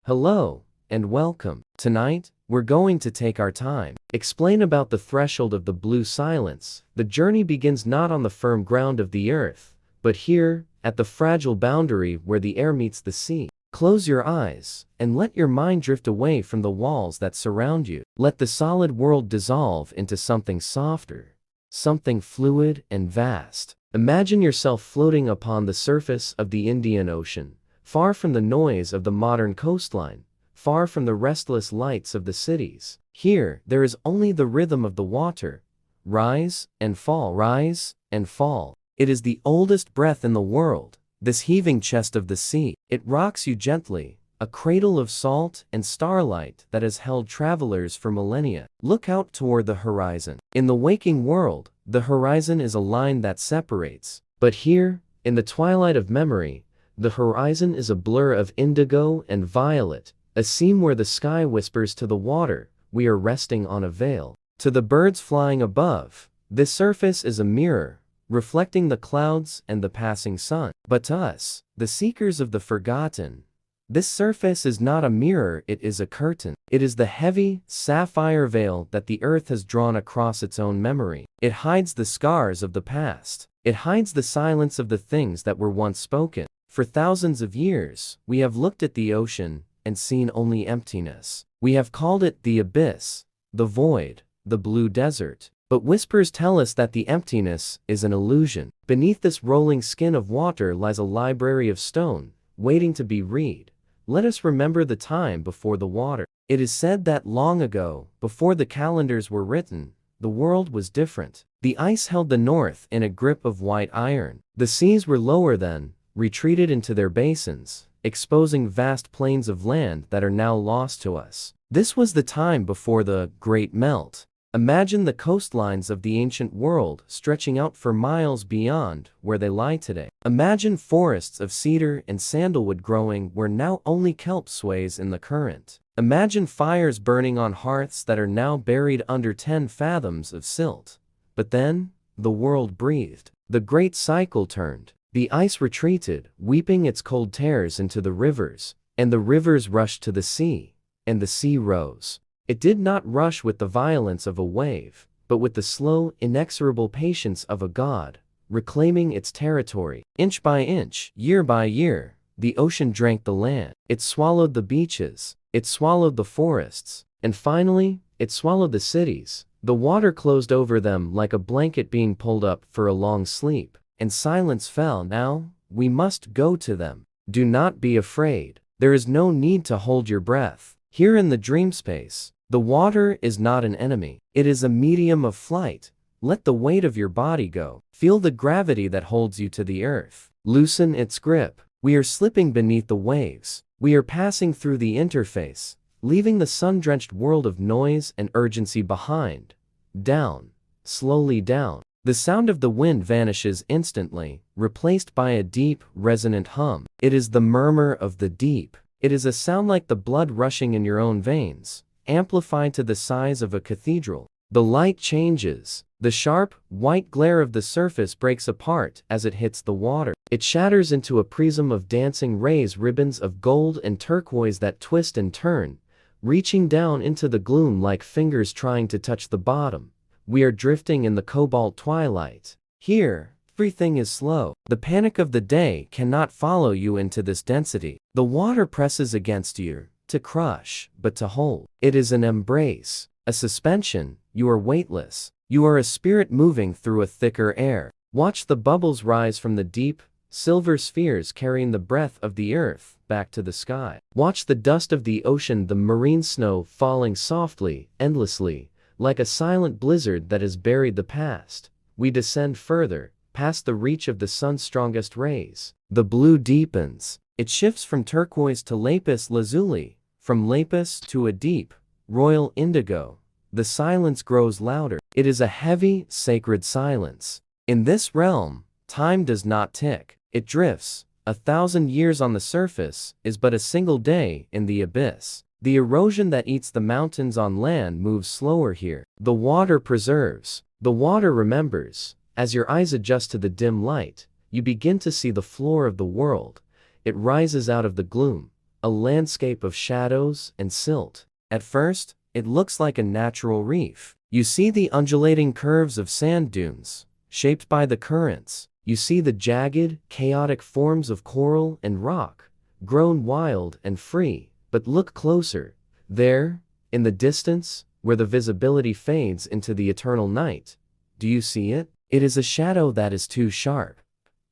Hello, and welcome. Tonight, we're going to take our time, explain about the threshold of the blue silence. The journey begins not on the firm ground of the earth, but here, at the fragile boundary where the air meets the sea. Close your eyes, and let your mind drift away from the walls that surround you. Let the solid world dissolve into something softer, something fluid and vast. Imagine yourself floating upon the surface of the Indian Ocean, far from the noise of the modern coastline, far from the restless lights of the cities. Here, there is only the rhythm of the water. Rise and fall, rise and fall. It is the oldest breath in the world, this heaving chest of the sea. It rocks you gently, a cradle of salt and starlight that has held travelers for millennia. Look out toward the horizon. In the waking world, the horizon is a line that separates. But here, in the twilight of memory, the horizon is a blur of indigo and violet, a seam where the sky whispers to the water, "We are resting on a veil." To the birds flying above, this surface is a mirror, reflecting the clouds and the passing sun. But to us, the seekers of the forgotten, this surface is not a mirror, it is a curtain. It is the heavy, sapphire veil that the earth has drawn across its own memory. It hides the scars of the past. It hides the silence of the things that were once spoken. For thousands of years, we have looked at the ocean and seen only emptiness. We have called it the abyss, the void, the blue desert. But whispers tell us that the emptiness is an illusion. Beneath this rolling skin of water lies a library of stone, waiting to be read. Let us remember the time before the water. It is said that long ago, before the calendars were written, the world was different. The ice held the north in a grip of white iron. The seas were lower then, retreated into their basins, exposing vast plains of land that are now lost to us. This was the time before the Great Melt. Imagine the coastlines of the ancient world stretching out for miles beyond where they lie today. Imagine forests of cedar and sandalwood growing where now only kelp sways in the current. Imagine fires burning on hearths that are now buried under 10 fathoms of silt. But then, the world breathed. The great cycle turned. The ice retreated, weeping its cold tears into the rivers, and the rivers rushed to the sea, and the sea rose. It did not rush with the violence of a wave, but with the slow, inexorable patience of a god, reclaiming its territory. Inch by inch, year by year, the ocean drank the land. It swallowed the beaches, it swallowed the forests, and finally, it swallowed the cities. The water closed over them like a blanket being pulled up for a long sleep. And silence fell. Now, we must go to them. Do not be afraid. There is no need to hold your breath. Here in the dream space, the water is not an enemy. It is a medium of flight. Let the weight of your body go. Feel the gravity that holds you to the earth. Loosen its grip. We are slipping beneath the waves. We are passing through the interface, leaving the sun-drenched world of noise and urgency behind. Down, slowly down. The sound of the wind vanishes instantly, replaced by a deep, resonant hum. It is the murmur of the deep. It is a sound like the blood rushing in your own veins, amplified to the size of a cathedral. The light changes. The sharp, white glare of the surface breaks apart as it hits the water. It shatters into a prism of dancing rays, ribbons of gold and turquoise that twist and turn, reaching down into the gloom like fingers trying to touch the bottom. We are drifting in the cobalt twilight. Here, everything is slow. The panic of the day cannot follow you into this density. The water presses against you, to crush, but to hold. It is an embrace, a suspension. You are weightless. You are a spirit moving through a thicker air. Watch the bubbles rise from the deep, silver spheres carrying the breath of the earth back to the sky. Watch the dust of the ocean, the marine snow falling softly, endlessly, like a silent blizzard that has buried the past. We descend further, past the reach of the sun's strongest rays. The blue deepens. It shifts from turquoise to lapis lazuli, from lapis to a deep, royal indigo. The silence grows louder. It is a heavy, sacred silence. In this realm, time does not tick. It drifts. 1,000 years on the surface is but a single day in the abyss. The erosion that eats the mountains on land moves slower here. The water preserves. The water remembers. As your eyes adjust to the dim light, you begin to see the floor of the world. It rises out of the gloom, a landscape of shadows and silt. At first, it looks like a natural reef. You see the undulating curves of sand dunes, shaped by the currents. You see the jagged, chaotic forms of coral and rock, grown wild and free. But look closer. There, in the distance, where the visibility fades into the eternal night, do you see it? It is a shadow that is too sharp.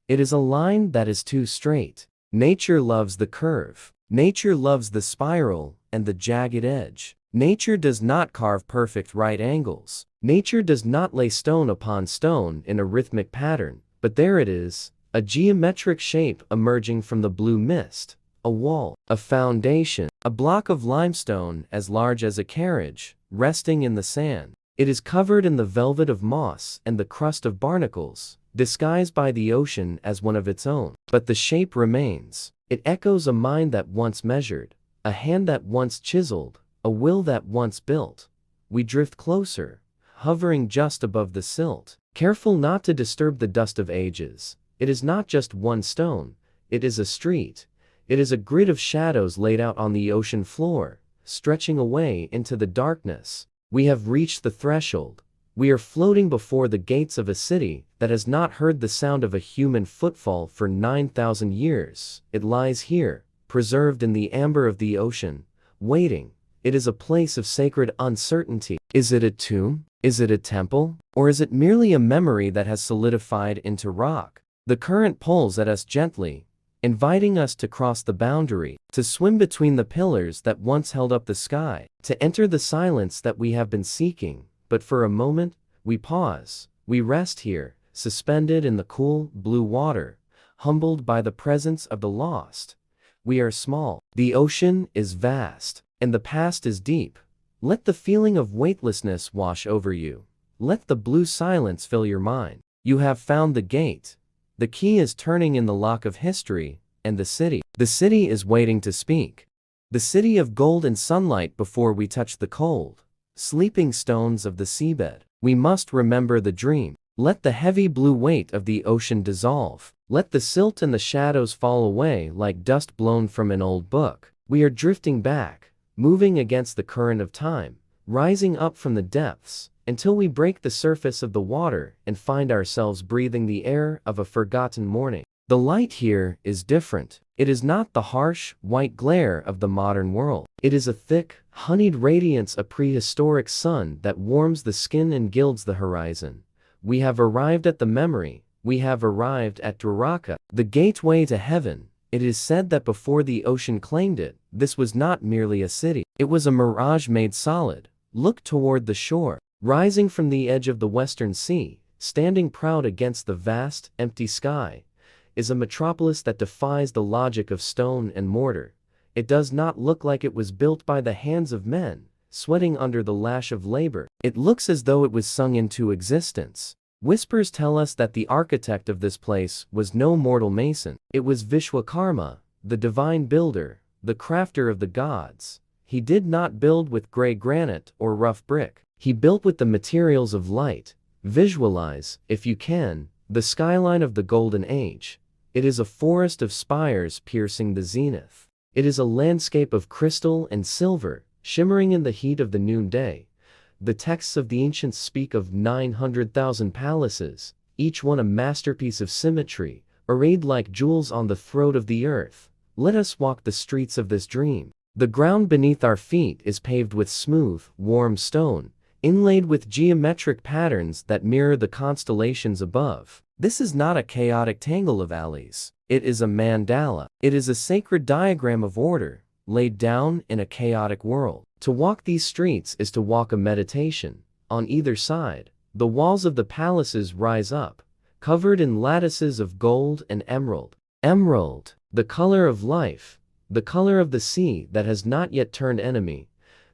It is a line that is too straight. Nature loves the curve. Nature loves the spiral and the jagged edge. Nature does not carve perfect right angles. Nature does not lay stone upon stone in a rhythmic pattern, but there it is, a geometric shape emerging from the blue mist, a wall, a foundation, a block of limestone as large as a carriage, resting in the sand. It is covered in the velvet of moss and the crust of barnacles, disguised by the ocean as one of its own. But the shape remains. It echoes a mind that once measured, a hand that once chiseled, a will that once built. We drift closer, hovering just above the silt, careful not to disturb the dust of ages. It is not just one stone, it is a street. It is a grid of shadows laid out on the ocean floor, stretching away into the darkness. We have reached the threshold. We are floating before the gates of a city that has not heard the sound of a human footfall for 9,000 years. It lies here, preserved in the amber of the ocean, waiting. It is a place of sacred uncertainty. Is it a tomb? Is it a temple? Or is it merely a memory that has solidified into rock? The current pulls at us gently, inviting us to cross the boundary, to swim between the pillars that once held up the sky, to enter the silence that we have been seeking. But for a moment, we pause. We rest here, suspended in the cool, blue water, humbled by the presence of the lost. We are small. The ocean is vast, and the past is deep. Let the feeling of weightlessness wash over you. Let the blue silence fill your mind. You have found the gate. The key is turning in the lock of history, and the city is waiting to speak. The city of gold and sunlight before we touch the cold, sleeping stones of the seabed. We must remember the dream. Let the heavy blue weight of the ocean dissolve. Let the silt and the shadows fall away like dust blown from an old book. We are drifting back, moving against the current of time, rising up from the depths, until we break the surface of the water and find ourselves breathing the air of a forgotten morning. The light here is different. It is not the harsh, white glare of the modern world. It is a thick, honeyed radiance, a prehistoric sun that warms the skin and gilds the horizon. We have arrived at the memory. We have arrived at Dwarka, the gateway to heaven. It is said that before the ocean claimed it, this was not merely a city. It was a mirage made solid. Look toward the shore. Rising from the edge of the western sea, standing proud against the vast, empty sky, is a metropolis that defies the logic of stone and mortar. It does not look like it was built by the hands of men, sweating under the lash of labor. It looks as though it was sung into existence. Whispers tell us that the architect of this place was no mortal mason. It was Vishwakarma, the divine builder, the crafter of the gods. He did not build with gray granite or rough brick. He built with the materials of light. Visualize, if you can, the skyline of the Golden Age. It is a forest of spires piercing the zenith. It is a landscape of crystal and silver, shimmering in the heat of the noonday. The texts of the ancients speak of 900,000 palaces, each one a masterpiece of symmetry, arrayed like jewels on the throat of the earth. Let us walk the streets of this dream. The ground beneath our feet is paved with smooth, warm stone, inlaid with geometric patterns that mirror the constellations above. This is not a chaotic tangle of alleys. It is a mandala. It is a sacred diagram of order, laid down in a chaotic world. To walk these streets is to walk a meditation. On either side, the walls of the palaces rise up, covered in lattices of gold and emerald. Emerald, the color of life, the color of the sea that has not yet turned enemy.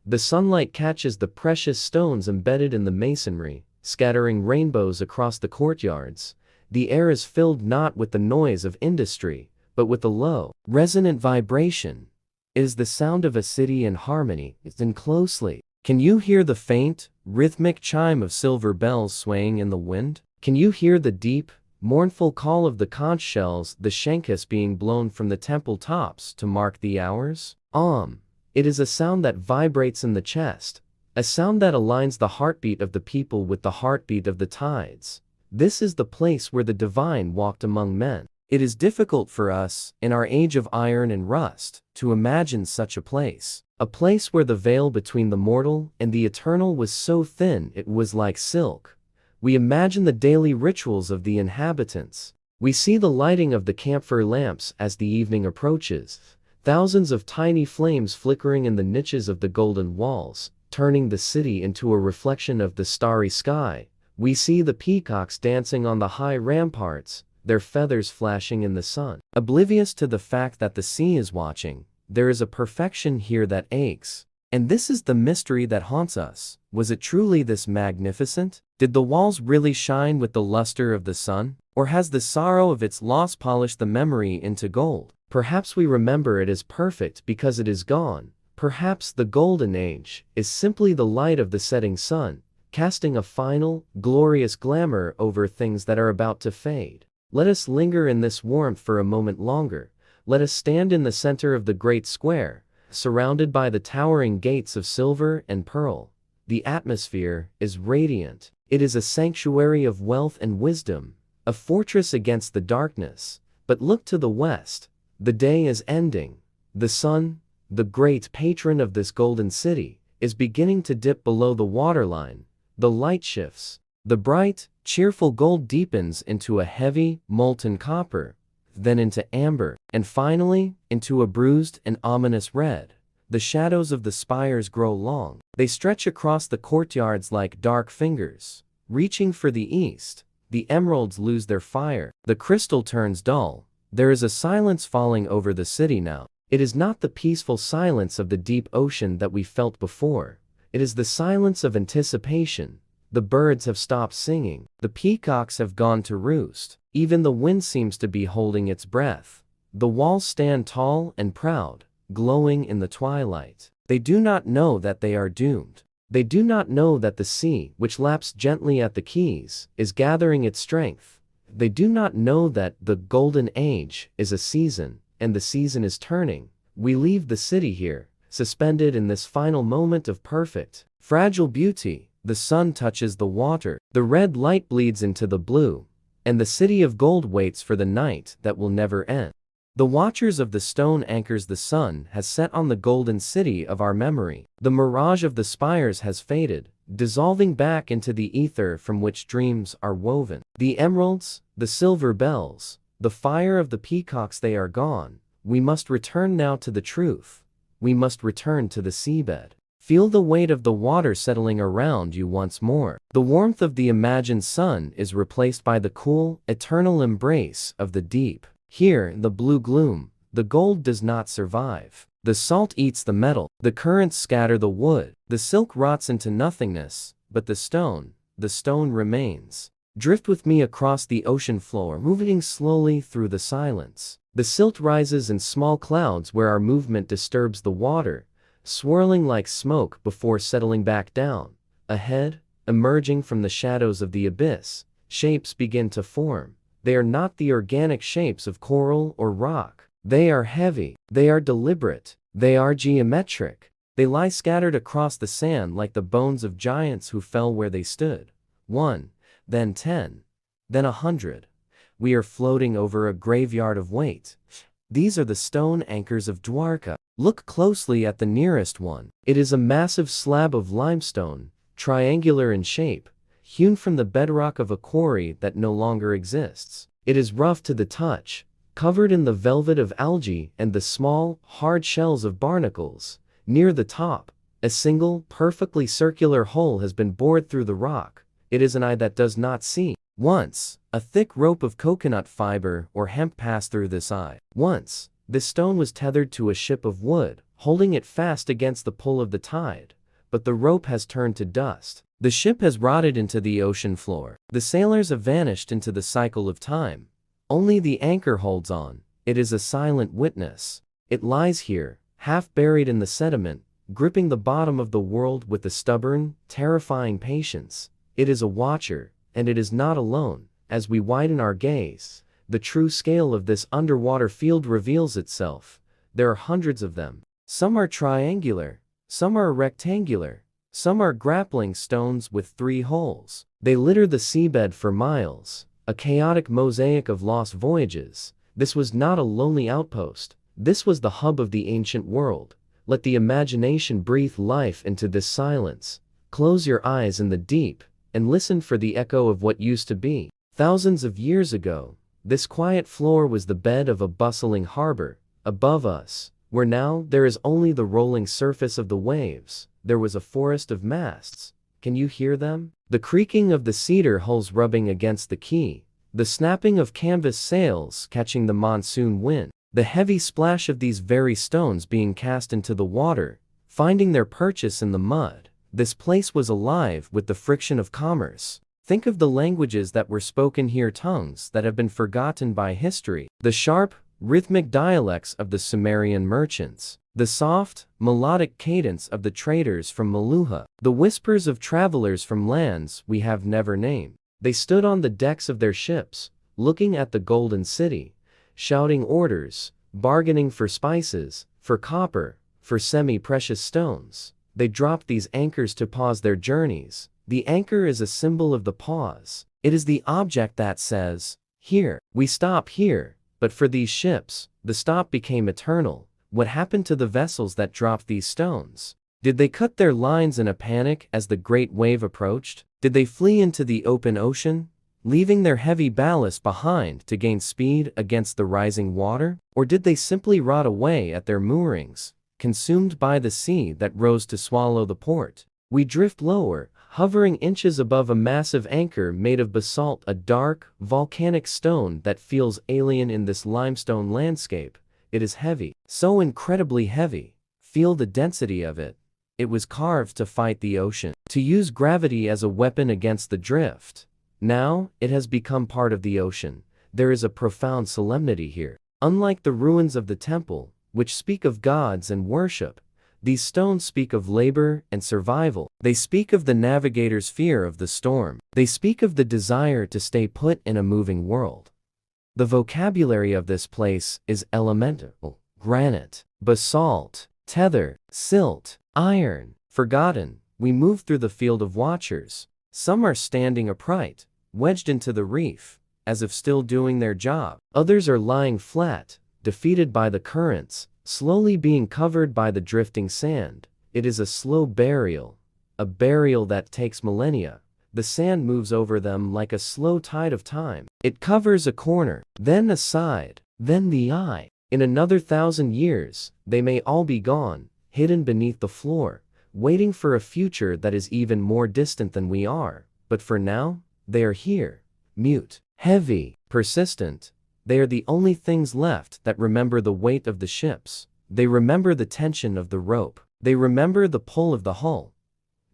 The sunlight catches the precious stones embedded in the masonry, scattering rainbows across the courtyards. The air is filled not with the noise of industry, but with a low, resonant vibration. It is the sound of a city in harmony. Listen closely. Can you hear the faint, rhythmic chime of silver bells swaying in the wind? Can you hear the deep, mournful call of the conch shells, the shankus being blown from the temple tops to mark the hours? It is a sound that vibrates in the chest, a sound that aligns the heartbeat of the people with the heartbeat of the tides. This is the place where the divine walked among men. It is difficult for us, in our age of iron and rust, to imagine such a place where the veil between the mortal and the eternal was so thin it was like silk. We imagine the daily rituals of the inhabitants. We see the lighting of the camphor lamps as the evening approaches, thousands of tiny flames flickering in the niches of the golden walls, turning the city into a reflection of the starry sky. We see the peacocks dancing on the high ramparts, their feathers flashing in the sun. Oblivious to the fact that the sea is watching, there is a perfection here that aches. And this is the mystery that haunts us. Was it truly this magnificent? Did the walls really shine with the luster of the sun? Or has the sorrow of its loss polished the memory into gold? Perhaps we remember it as perfect because it is gone. Perhaps the golden age is simply the light of the setting sun, casting a final, glorious glamour over things that are about to fade. Let us linger in this warmth for a moment longer. Let us stand in the center of the great square, surrounded by the towering gates of silver and pearl. The atmosphere is radiant. It is a sanctuary of wealth and wisdom, a fortress against the darkness. But look to the west. The day is ending. The sun, the great patron of this golden city, is beginning to dip below the waterline. The light shifts. The bright, cheerful gold deepens into a heavy, molten copper, then into amber, and finally, into a bruised and ominous red. The shadows of the spires grow long. They stretch across the courtyards like dark fingers. Reaching for the east, the emeralds lose their fire. The crystal turns dull. There is a silence falling over the city now. It is not the peaceful silence of the deep ocean that we felt before. It is the silence of anticipation. The birds have stopped singing. The peacocks have gone to roost. Even the wind seems to be holding its breath. The walls stand tall and proud, glowing in the twilight. They do not know that they are doomed. They do not know that the sea, which laps gently at the quays, is gathering its strength. They do not know that the golden age is a season, and the season is turning. We leave the city here, suspended in this final moment of perfect, fragile beauty. The sun touches the water. The red light bleeds into the blue, and the city of gold waits for the night that will never end. The watchers of the stone anchors the sun has set on the golden city of our memory. The mirage of the spires has faded, dissolving back into the ether from which dreams are woven. The emeralds, the silver bells, the fire of the peacocks, they are gone. We must return now to the truth. We must return to the seabed. Feel the weight of the water settling around you once more. The warmth of the imagined sun is replaced by the cool, eternal embrace of the deep. Here, in the blue gloom, the gold does not survive. The salt eats the metal. The currents scatter the wood. The silk rots into nothingness, but the stone remains. Drift with me across the ocean floor, moving slowly through the silence. The silt rises in small clouds where our movement disturbs the water, swirling like smoke before settling back down. Ahead, emerging from the shadows of the abyss, shapes begin to form. They are not the organic shapes of coral or rock. They are heavy. They are deliberate. They are geometric. They lie scattered across the sand like the bones of giants who fell where they stood. 1, then 10, then 100. We are floating over a graveyard of weight. These are the stone anchors of Dwarka. Look closely at the nearest one. It is a massive slab of limestone, triangular in shape, hewn from the bedrock of a quarry that no longer exists. It is rough to the touch, covered in the velvet of algae and the small, hard shells of barnacles. Near the top, a single, perfectly circular hole has been bored through the rock. It is an eye that does not see. Once, a thick rope of coconut fiber or hemp passed through this eye. Once, this stone was tethered to a ship of wood, holding it fast against the pull of the tide. But the rope has turned to dust. The ship has rotted into the ocean floor. The sailors have vanished into the cycle of time. Only the anchor holds on. It is a silent witness. It lies here, half buried in the sediment, gripping the bottom of the world with a stubborn, terrifying patience. It is a watcher, and it is not alone. as we widen our gaze, the true scale of this underwater field reveals itself. There are hundreds of them. Some are triangular, some are rectangular, some are grappling stones with 3 holes. They litter the seabed for miles, a chaotic mosaic of lost voyages. This was not a lonely outpost. This was the hub of the ancient world. Let the imagination breathe life into this silence. Close your eyes in the deep and listen for the echo of what used to be. Thousands of years ago, this quiet floor was the bed of a bustling harbor. Above us, where now there is only the rolling surface of the waves, there was a forest of masts. Can you hear them? The creaking of the cedar hulls rubbing against the quay, the snapping of canvas sails catching the monsoon wind, the heavy splash of these very stones being cast into the water, finding their purchase in the mud. This place was alive with the friction of commerce. Think of the languages that were spoken here, tongues that have been forgotten by history, the sharp, rhythmic dialects of the Sumerian merchants, the soft, melodic cadence of the traders from Meluha, the whispers of travelers from lands we have never named. They stood on the decks of their ships, looking at the golden city, shouting orders, bargaining for spices, for copper, for semi-precious stones. They dropped these anchors to pause their journeys. The anchor is a symbol of the pause. It is the object that says, here, we stop here. But for these ships, the stop became eternal. What happened to the vessels that dropped these stones? Did they cut their lines in a panic as the great wave approached? Did they flee into the open ocean, leaving their heavy ballast behind to gain speed against the rising water? Or did they simply rot away at their moorings, consumed by the sea that rose to swallow the port? We drift lower, hovering inches above a massive anchor made of basalt, a dark, volcanic stone that feels alien in this limestone landscape. It is heavy, so incredibly heavy. Feel the density of it. It was carved to fight the ocean, to use gravity as a weapon against the drift. Now, it has become part of the ocean. There is a profound solemnity here. Unlike the ruins of the temple, which speak of gods and worship, these stones speak of labor and survival. They speak of the navigator's fear of the storm. They speak of the desire to stay put in a moving world. The vocabulary of this place is elemental: granite, basalt, tether, silt, iron. Forgotten, we move through the field of watchers. Some are standing upright, wedged into the reef, as if still doing their job. Others are lying flat, defeated by the currents, slowly being covered by the drifting sand. It is a slow burial, a burial that takes millennia. The sand moves over them like a slow tide of time. It covers a corner, then a side, then the eye. In another 1,000 years, they may all be gone, hidden beneath the floor, waiting for a future that is even more distant than we are. But for now, they are here, mute, heavy, persistent. They are the only things left that remember the weight of the ships. They remember the tension of the rope. They remember the pull of the hull,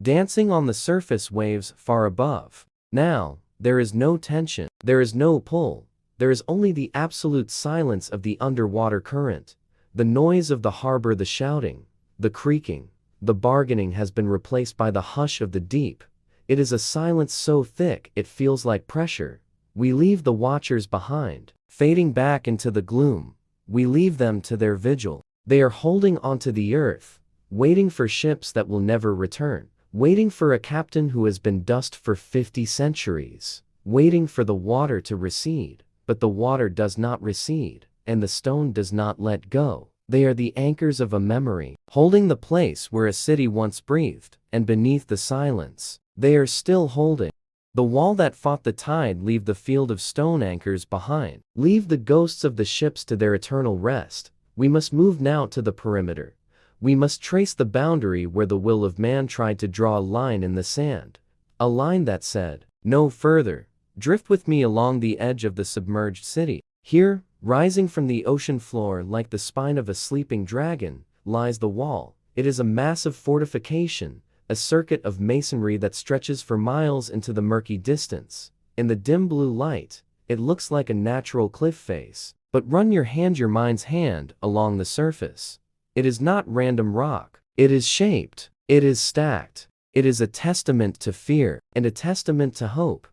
dancing on the surface waves far above. Now, there is no tension. There is no pull. There is only the absolute silence of the underwater current. The noise of the harbor, the shouting, the creaking, the bargaining has been replaced by the hush of the deep. It is a silence so thick it feels like pressure. We leave the watchers behind, fading back into the gloom. We leave them to their vigil. They are holding onto the earth, waiting for ships that will never return, waiting for a captain who has been dust for 50 centuries, waiting for the water to recede. But the water does not recede, and the stone does not let go. They are the anchors of a memory, holding the place where a city once breathed, and beneath the silence, they are still holding. The wall that fought the tide. Leave the field of stone anchors behind. Leave the ghosts of the ships to their eternal rest. We must move now to the perimeter. We must trace the boundary where the will of man tried to draw a line in the sand. A line that said, no further. Drift with me along the edge of the submerged city. Here, rising from the ocean floor like the spine of a sleeping dragon, lies the wall. It is a massive fortification, a circuit of masonry that stretches for miles into the murky distance. In the dim blue light, it looks like a natural cliff face. But run your mind's hand along the surface. It is not random rock. It is shaped. It is stacked. It is a testament to fear and a testament to hope.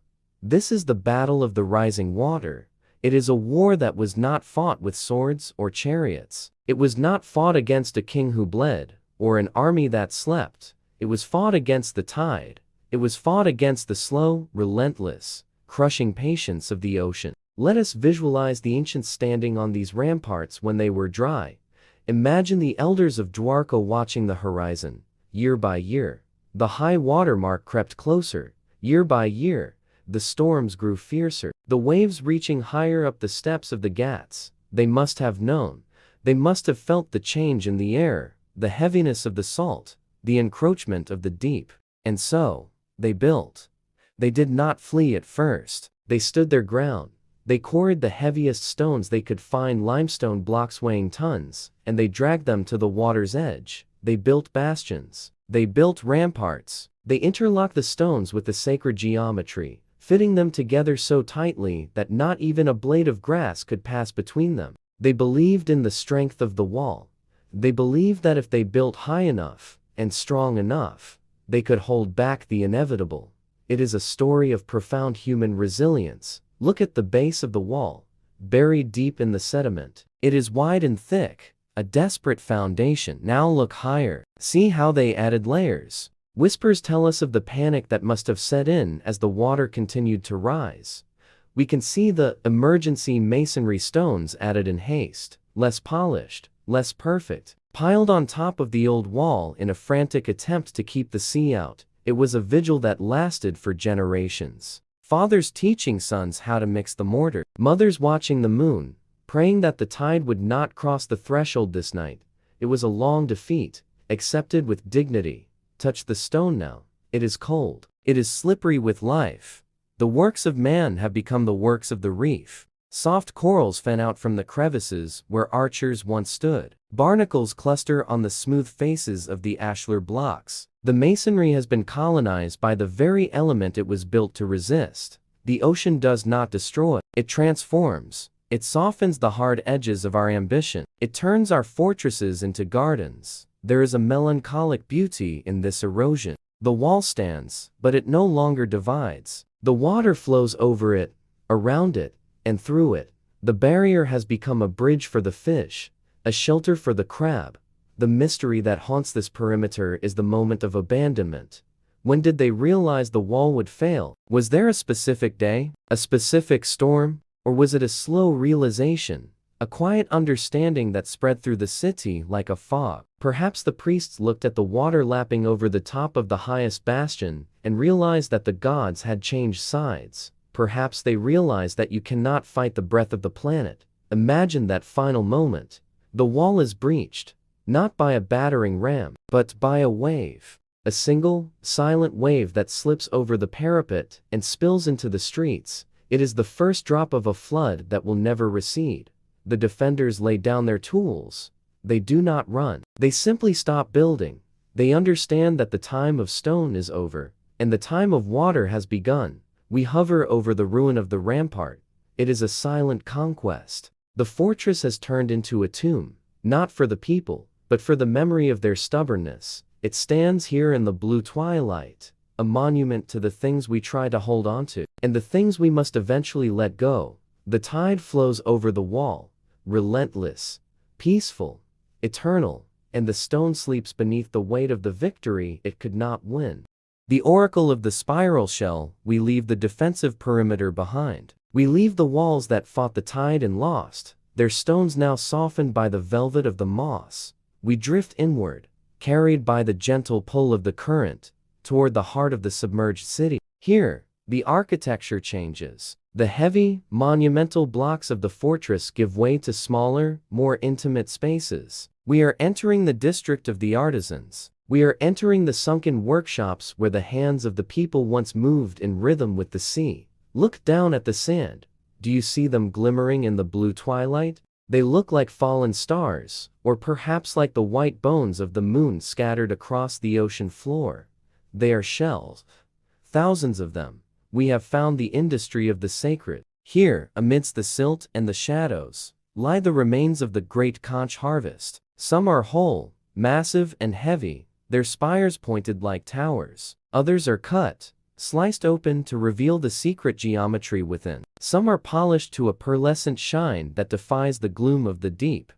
This is the battle of the rising water. It is a war that was not fought with swords or chariots. It was not fought against a king who bled, or an army that slept. It was fought against the tide. It was fought against the slow, relentless, crushing patience of the ocean. Let us visualize the ancients standing on these ramparts when they were dry. Imagine the elders of Dwarka watching the horizon. Year by year, the high water mark crept closer. Year by year, the storms grew fiercer, the waves reaching higher up the steps of the Ghats. They must have known. They must have felt the change in the air, the heaviness of the salt, the encroachment of the deep. And so, they built. They did not flee at first. They stood their ground. They quarried the heaviest stones they could find, limestone blocks weighing tons, and they dragged them to the water's edge. They built bastions. They built ramparts. They interlocked the stones with the sacred geometry, fitting them together so tightly that not even a blade of grass could pass between them. They believed in the strength of the wall. They believed that if they built high enough and strong enough, they could hold back the inevitable. It is a story of profound human resilience. Look at the base of the wall, buried deep in the sediment. It is wide and thick, a desperate foundation. Now look higher. See how they added layers. Whispers tell us of the panic that must have set in as the water continued to rise. We can see the emergency masonry stones added in haste, less polished, less perfect, piled on top of the old wall in a frantic attempt to keep the sea out. It was a vigil that lasted for generations. Fathers teaching sons how to mix the mortar. Mothers watching the moon, praying that the tide would not cross the threshold this night. It was a long defeat, accepted with dignity. Touch the stone now. It is cold. It is slippery with life. The works of man have become the works of the reef. Soft corals fan out from the crevices where archers once stood. Barnacles cluster on the smooth faces of the ashlar blocks. The masonry has been colonized by the very element it was built to resist. The ocean does not destroy. It transforms. It softens the hard edges of our ambition. It turns our fortresses into gardens. There is a melancholic beauty in this erosion. The wall stands, but it no longer divides. The water flows over it, around it, and through it. The barrier has become a bridge for the fish, a shelter for the crab. The mystery that haunts this perimeter is the moment of abandonment. When did they realize the wall would fail? Was there a specific day, a specific storm, or was it a slow realization, a quiet understanding that spread through the city like a fog? Perhaps the priests looked at the water lapping over the top of the highest bastion and realized that the gods had changed sides. Perhaps they realized that you cannot fight the breath of the planet. Imagine that final moment. The wall is breached, not by a battering ram, but by a wave. A single, silent wave that slips over the parapet and spills into the streets. It is the first drop of a flood that will never recede. The defenders lay down their tools. They do not run. They simply stop building. They understand that the time of stone is over, and the time of water has begun. We hover over the ruin of the rampart. It is a silent conquest. The fortress has turned into a tomb, not for the people, but for the memory of their stubbornness. It stands here in the blue twilight, a monument to the things we try to hold on to, and the things we must eventually let go. The tide flows over the wall, relentless, peaceful, eternal, and the stone sleeps beneath the weight of the victory it could not win. The oracle of the spiral shell, we leave the defensive perimeter behind. We leave the walls that fought the tide and lost, their stones now softened by the velvet of the moss. We drift inward, carried by the gentle pull of the current, toward the heart of the submerged city. Here, the architecture changes. The heavy, monumental blocks of the fortress give way to smaller, more intimate spaces. We are entering the district of the artisans. We are entering the sunken workshops where the hands of the people once moved in rhythm with the sea. Look down at the sand. Do you see them glimmering in the blue twilight? They look like fallen stars, or perhaps like the white bones of the moon scattered across the ocean floor. They are shells. Thousands of them. We have found the industry of the sacred. Here, amidst the silt and the shadows, lie the remains of the great conch harvest. Some are whole, massive and heavy, their spires pointed like towers. Others are cut, sliced open to reveal the secret geometry within. Some are polished to a pearlescent shine that defies the gloom of the deep.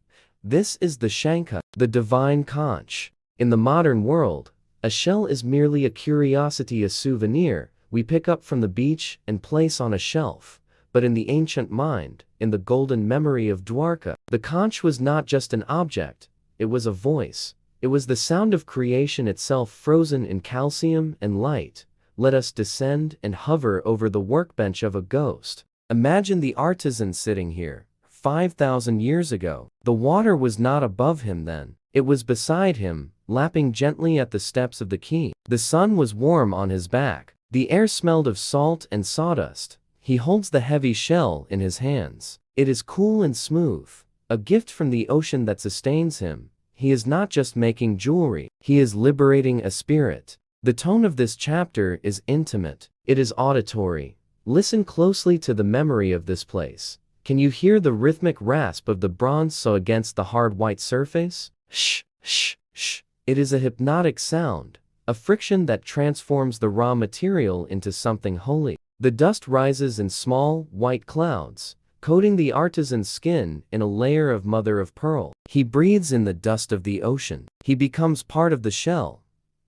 This is the Shankha, the divine conch. In the modern world, a shell is merely a curiosity, a souvenir we pick up from the beach and place on a shelf. But in the ancient mind, in the golden memory of Dwarka, the conch was not just an object, it was a voice. It was the sound of creation itself, frozen in calcium and light. Let us descend and hover over the workbench of a ghost. Imagine the artisan sitting here, 5,000 years ago. The water was not above him then. It was beside him, lapping gently at the steps of the quay. The sun was warm on his back. The air smelled of salt and sawdust. He holds the heavy shell in his hands. It is cool and smooth, a gift from the ocean that sustains him. He is not just making jewelry, he is liberating a spirit. The tone of this chapter is intimate. It is auditory. Listen closely to the memory of this place. Can you hear the rhythmic rasp of the bronze saw against the hard white surface? Shh, shh, shh. It is a hypnotic sound, a friction that transforms the raw material into something holy. The dust rises in small, white clouds, coating the artisan's skin in a layer of mother of pearl. He breathes in the dust of the ocean. He becomes part of the shell.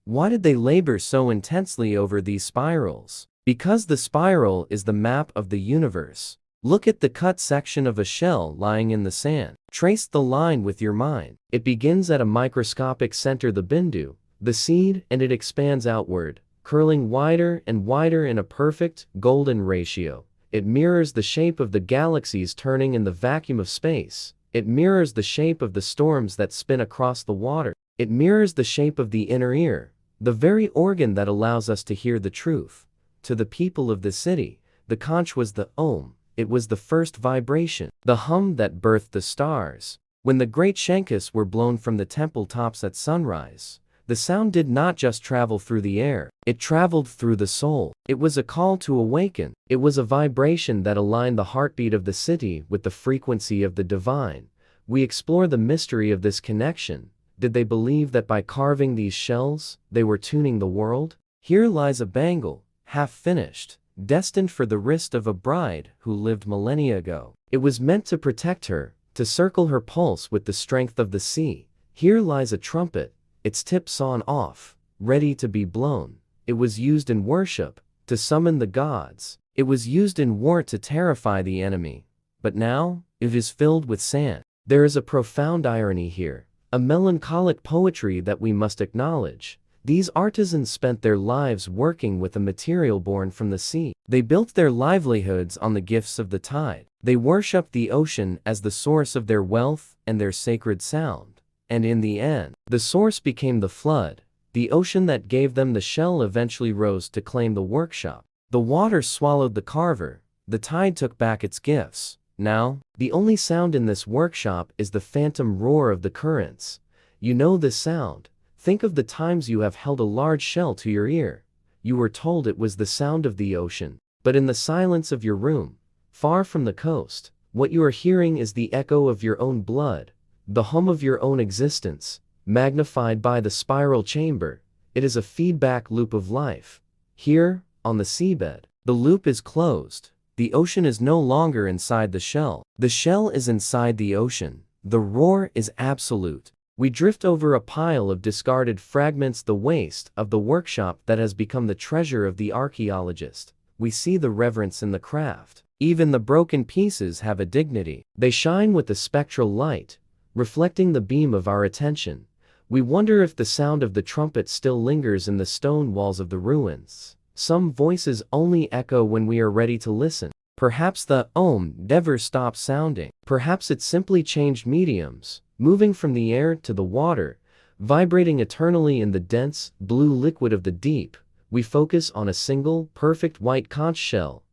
Why did they labor so intensely over these spirals? Because the spiral is the map of the universe. Look at the cut section of a shell lying in the sand. Trace the line with your mind. It begins at a microscopic center, the bindu, the seed, and it expands outward, curling wider and wider in a perfect, golden ratio. It mirrors the shape of the galaxies turning in the vacuum of space. It mirrors the shape of the storms that spin across the water. It mirrors the shape of the inner ear, the very organ that allows us to hear the truth. To the people of the city, the conch was the Om. It was the first vibration, the hum that birthed the stars. When the great shankhas were blown from the temple tops at sunrise, the sound did not just travel through the air, it traveled through the soul. It was a call to awaken. It was a vibration that aligned the heartbeat of the city with the frequency of the divine. We explore the mystery of this connection. Did they believe that by carving these shells, they were tuning the world? Here lies a bangle, half finished, destined for the wrist of a bride who lived millennia ago. It was meant to protect her, to circle her pulse with the strength of the sea. Here lies a trumpet, its tip sawn off, ready to be blown. It was used in worship, to summon the gods. It was used in war to terrify the enemy. But now, it is filled with sand. There is a profound irony here, a melancholic poetry that we must acknowledge. These artisans spent their lives working with a material born from the sea. They built their livelihoods on the gifts of the tide. They worshipped the ocean as the source of their wealth and their sacred sound. And in the end, the source became the flood. The ocean that gave them the shell eventually rose to claim the workshop. The water swallowed the carver. The tide took back its gifts. Now, the only sound in this workshop is the phantom roar of the currents. You know this sound. Think of the times you have held a large shell to your ear. You were told it was the sound of the ocean. But in the silence of your room, far from the coast, what you are hearing is the echo of your own blood, the hum of your own existence, magnified by the spiral chamber. It is a feedback loop of life. Here, on the seabed, the loop is closed. The ocean is no longer inside the shell. The shell is inside the ocean. The roar is absolute. We drift over a pile of discarded fragments, the waste of the workshop that has become the treasure of the archaeologist. We see the reverence in the craft. Even the broken pieces have a dignity. They shine with the spectral light, reflecting the beam of our attention. We wonder if the sound of the trumpet still lingers in the stone walls of the ruins. Some voices only echo when we are ready to listen. Perhaps the Om never stopped sounding. Perhaps it simply changed mediums, moving from the air to the water, vibrating eternally in the dense, blue liquid of the deep. We focus on a single, perfect white conch shell.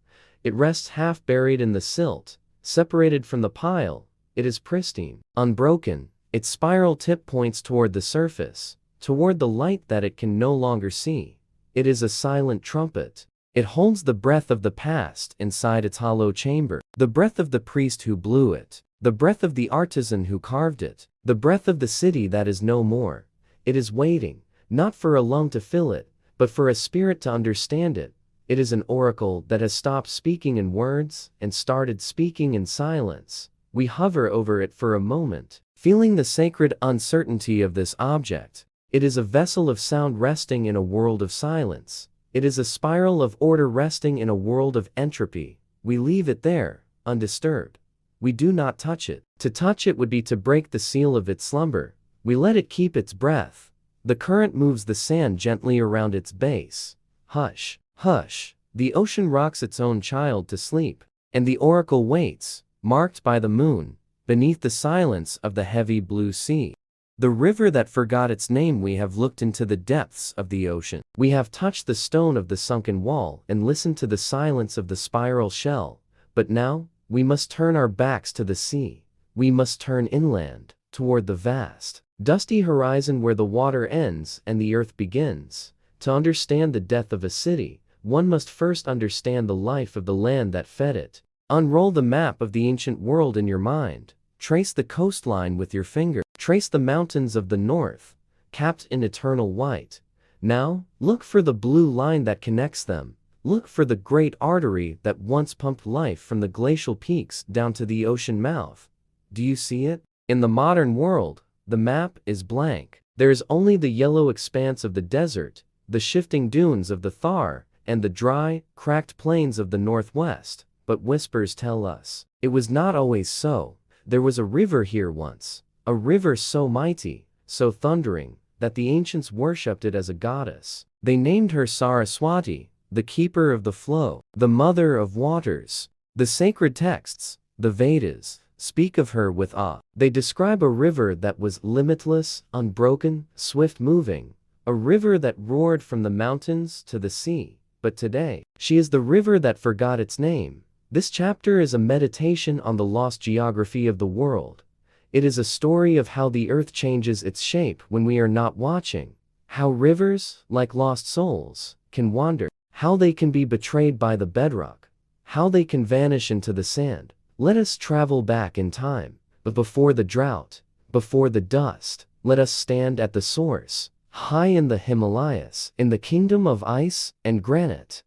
It rests half buried in the silt, separated from the pile. It is pristine, unbroken. Its spiral tip points toward the surface, toward the light that it can no longer see. It is a silent trumpet. It holds the breath of the past inside its hollow chamber, the breath of the priest who blew it, the breath of the artisan who carved it, the breath of the city that is no more. It is waiting, not for a lung to fill it, but for a spirit to understand it. It is an oracle that has stopped speaking in words and started speaking in silence. We hover over it for a moment, feeling the sacred uncertainty of this object. It is a vessel of sound resting in a world of silence. It is a spiral of order resting in a world of entropy. We leave it there, undisturbed. We do not touch it. To touch it would be to break the seal of its slumber. We let it keep its breath. The current moves the sand gently around its base. Hush, hush. The ocean rocks its own child to sleep, and the oracle waits, marked by the moon, beneath the silence of the heavy blue sea. The river that forgot its name. We have looked into the depths of the ocean. We have touched the stone of the sunken wall and listened to the silence of the spiral shell. But now, we must turn our backs to the sea. We must turn inland, toward the vast, dusty horizon where the water ends and the earth begins. To understand the death of a city, one must first understand the life of the land that fed it. Unroll the map of the ancient world in your mind. Trace the coastline with your finger. Trace the mountains of the north, capped in eternal white. Now, look for the blue line that connects them. Look for the great artery that once pumped life from the glacial peaks down to the ocean mouth. Do you see it? In the modern world, the map is blank. There is only the yellow expanse of the desert, the shifting dunes of the Thar, and the dry, cracked plains of the northwest. But whispers tell us, it was not always so. There was a river here once. A river so mighty, so thundering, that the ancients worshipped it as a goddess. They named her Saraswati, the keeper of the flow, the mother of waters. The sacred texts, the Vedas, speak of her with awe. They describe a river that was limitless, unbroken, swift-moving, a river that roared from the mountains to the sea. But today, she is the river that forgot its name. This chapter is a meditation on the lost geography of the world. It is a story of how the earth changes its shape when we are not watching. How rivers, like lost souls, can wander. How they can be betrayed by the bedrock. How they can vanish into the sand. Let us travel back in time. But before the drought, before the dust, let us stand at the source, high in the Himalayas, in the kingdom of ice and granite.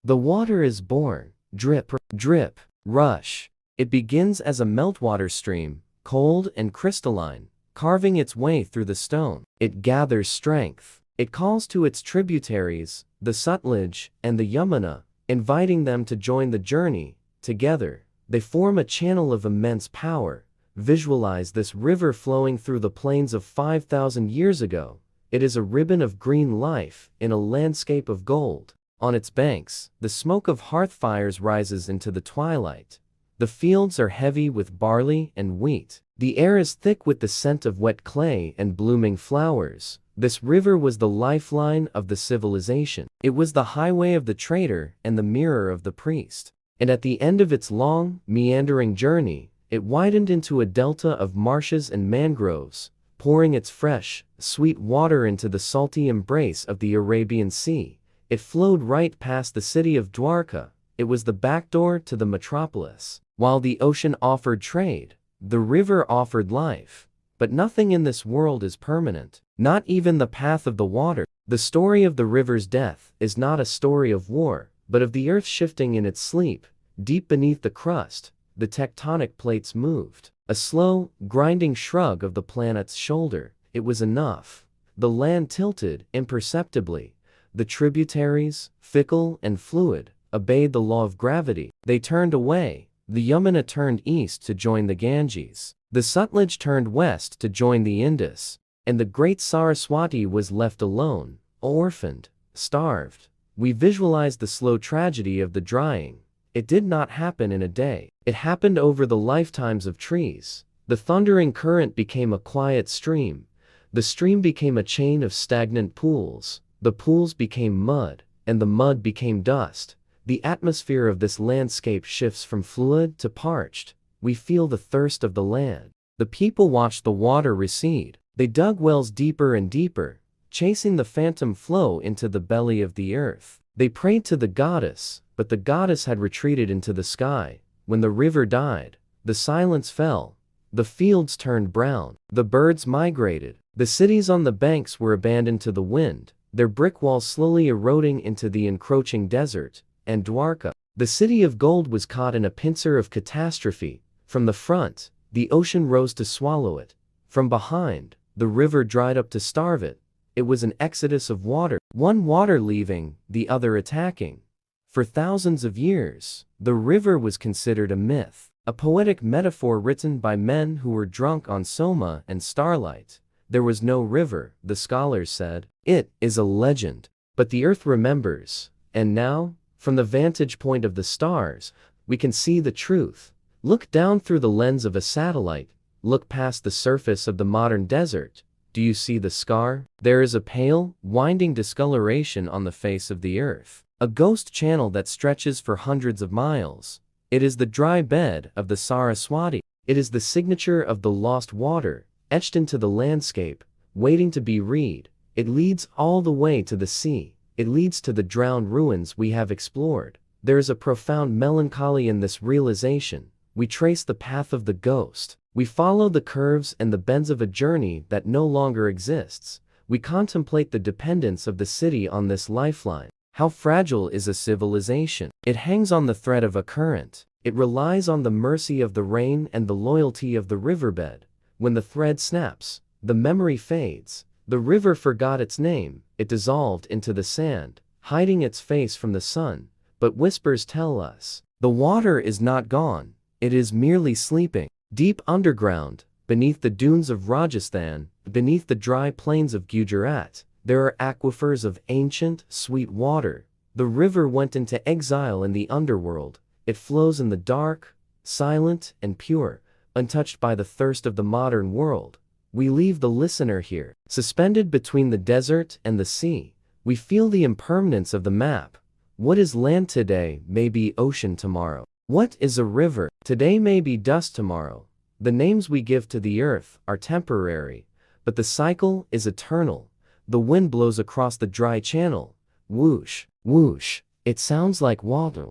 The water is born, drip, drip, rush. It begins as a meltwater stream, cold and crystalline, carving its way through the stone. It gathers strength. It calls to its tributaries, the Sutlej and the Yamuna, inviting them to join the journey. Together, they form a channel of immense power. Visualize this river flowing through the plains of 5,000 years ago. It is a ribbon of green life in a landscape of gold. On its banks, the smoke of hearth fires rises into the twilight. The fields are heavy with barley and wheat. The air is thick with the scent of wet clay and blooming flowers. This river was the lifeline of the civilization. It was the highway of the trader and the mirror of the priest. And at the end of its long, meandering journey, it widened into a delta of marshes and mangroves, pouring its fresh, sweet water into the salty embrace of the Arabian Sea. It flowed right past the city of Dwarka. It was the backdoor to the metropolis. While the ocean offered trade, the river offered life. But nothing in this world is permanent, not even the path of the water. The story of the river's death is not a story of war, but of the earth shifting in its sleep. Deep beneath the crust, the tectonic plates moved. A slow, grinding shrug of the planet's shoulder. It was enough. The land tilted imperceptibly. The tributaries, fickle and fluid, obeyed the law of gravity. They turned away. The Yamuna turned east to join the Ganges. The Sutlej turned west to join the Indus. And the great Saraswati was left alone, orphaned, starved. We visualize the slow tragedy of the drying. It did not happen in a day. It happened over the lifetimes of trees. The thundering current became a quiet stream. The stream became a chain of stagnant pools. The pools became mud, and the mud became dust. The atmosphere of this landscape shifts from fluid to parched. We feel the thirst of the land. The people watched the water recede. They dug wells deeper and deeper, chasing the phantom flow into the belly of the earth. They prayed to the goddess, but the goddess had retreated into the sky. When the river died, the silence fell. The fields turned brown. The birds migrated. The cities on the banks were abandoned to the wind. their brick walls slowly eroding into the encroaching desert, and Dwarka, the city of gold, was caught in a pincer of catastrophe. From the front, the ocean rose to swallow it. From behind, the river dried up to starve it. It was an exodus of water, one water leaving, the other attacking. For thousands of years, the river was considered a myth, a poetic metaphor written by men who were drunk on soma and starlight. There was no river, the scholars said. It is a legend. But the earth remembers. And now, from the vantage point of the stars, we can see the truth. Look down through the lens of a satellite. Look past the surface of the modern desert. Do you see the scar? There is a pale, winding discoloration on the face of the earth. A ghost channel that stretches for hundreds of miles. It is the dry bed of the Saraswati. It is the signature of the lost water, etched into the landscape, waiting to be read. It leads all the way to the sea. It leads to the drowned ruins we have explored. There is a profound melancholy in this realization. We trace the path of the ghost. We follow the curves and the bends of a journey that no longer exists. We contemplate the dependence of the city on this lifeline. How fragile is a civilization? It hangs on the thread of a current. It relies on the mercy of the rain and the loyalty of the riverbed. When the thread snaps, the memory fades. The river forgot its name. It dissolved into the sand, hiding its face from the sun. But whispers tell us, the water is not gone. It is merely sleeping. Deep underground, beneath the dunes of Rajasthan, beneath the dry plains of Gujarat, there are aquifers of ancient, sweet water. The river went into exile in the underworld. It flows in the dark, silent and pure, untouched by the thirst of the modern world. We leave the listener here, suspended between the desert and the sea. We feel the impermanence of the map. What is land today may be ocean tomorrow. What is a river? Today may be dust tomorrow. The names we give to the earth are temporary, but the cycle is eternal. The wind blows across the dry channel. Whoosh, whoosh. It sounds like water.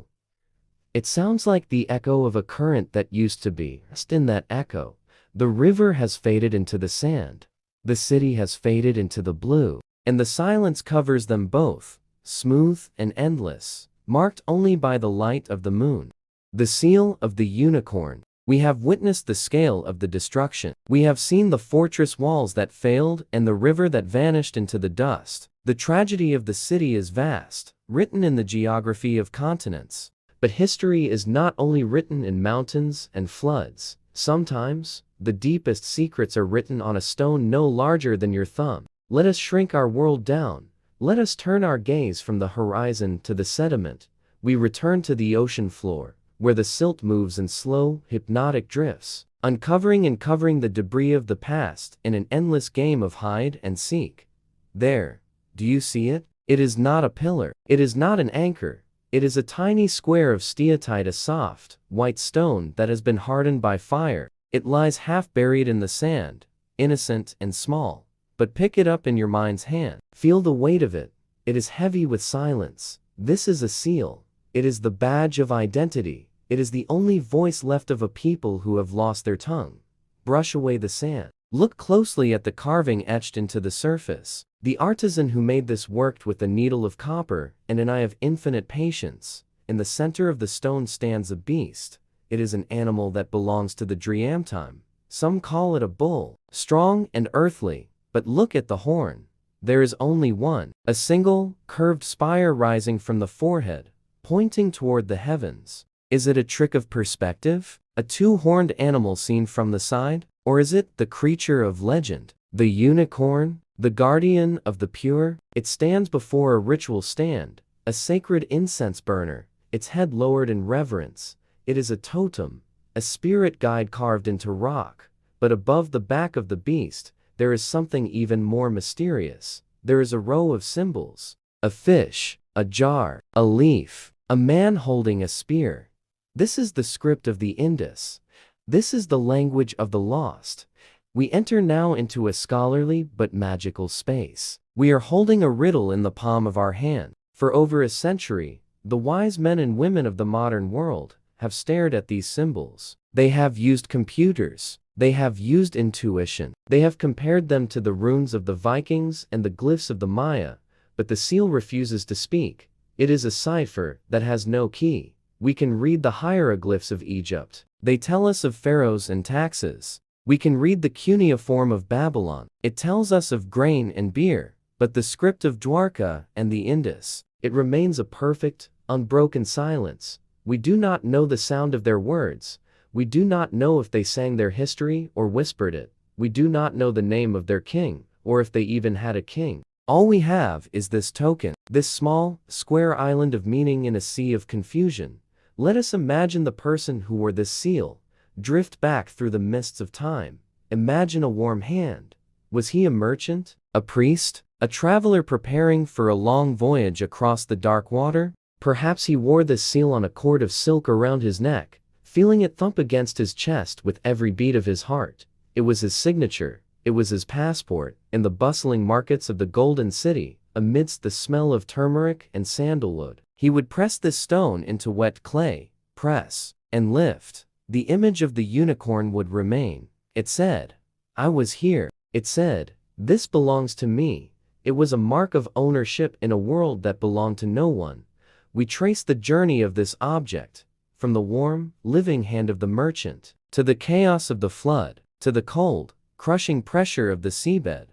It sounds like the echo of a current that used to be. Just in that echo, the river has faded into the sand. The city has faded into the blue. And the silence covers them both, smooth and endless, marked only by the light of the moon. The seal of the unicorn. We have witnessed the scale of the destruction. We have seen the fortress walls that failed and the river that vanished into the dust. The tragedy of the city is vast, written in the geography of continents. But history is not only written in mountains and floods. Sometimes, the deepest secrets are written on a stone no larger than your thumb. Let us shrink our world down. Let us turn our gaze from the horizon to the sediment. We return to the ocean floor, where the silt moves in slow, hypnotic drifts, uncovering and covering the debris of the past in an endless game of hide and seek. There, do you see it? It is not a pillar. It is not an anchor. It is a tiny square of steatite, a soft, white stone that has been hardened by fire. It lies half buried in the sand, innocent and small. But pick it up in your mind's hand. Feel the weight of it. It is heavy with silence. This is a seal. It is the badge of identity. It is the only voice left of a people who have lost their tongue. Brush away the sand. Look closely at the carving etched into the surface. The artisan who made this worked with a needle of copper and an eye of infinite patience. In the center of the stone stands a beast. It is an animal that belongs to the dream time. Some call it a bull, strong and earthly. But look at the horn. There is only one, a single, curved spire rising from the forehead, pointing toward the heavens. Is it a trick of perspective? A two-horned animal seen from the side? Or is it the creature of legend? The unicorn? The guardian of the pure? It stands before a ritual stand, a sacred incense burner, its head lowered in reverence. It is a totem, a spirit guide carved into rock. But above the back of the beast, there is something even more mysterious. There is a row of symbols. A fish, a jar, a leaf, a man holding a spear. This is the script of the Indus. This is the language of the lost. We enter now into a scholarly but magical space. We are holding a riddle in the palm of our hand. For over a century, the wise men and women of the modern world have stared at these symbols. They have used computers. They have used intuition. They have compared them to the runes of the Vikings and the glyphs of the Maya, but the seal refuses to speak. It is a cipher that has no key. We can read the hieroglyphs of Egypt. They tell us of pharaohs and taxes. We can read the cuneiform of Babylon. It tells us of grain and beer, but the script of Dwarka and the Indus, it remains a perfect, unbroken silence. We do not know the sound of their words. We do not know if they sang their history or whispered it. We do not know the name of their king, or if they even had a king. All we have is this token, this small, square island of meaning in a sea of confusion. Let us imagine the person who wore this seal, drift back through the mists of time. Imagine a warm hand. Was he a merchant? A priest? A traveler preparing for a long voyage across the dark water? Perhaps he wore this seal on a cord of silk around his neck, feeling it thump against his chest with every beat of his heart. It was his signature. It was his passport. In the bustling markets of the Golden City, amidst the smell of turmeric and sandalwood, he would press this stone into wet clay, press, and lift. The image of the unicorn would remain. It said, "I was here." It said, "This belongs to me." It was a mark of ownership in a world that belonged to no one. We trace the journey of this object, from the warm, living hand of the merchant, to the chaos of the flood, to the cold, crushing pressure of the seabed.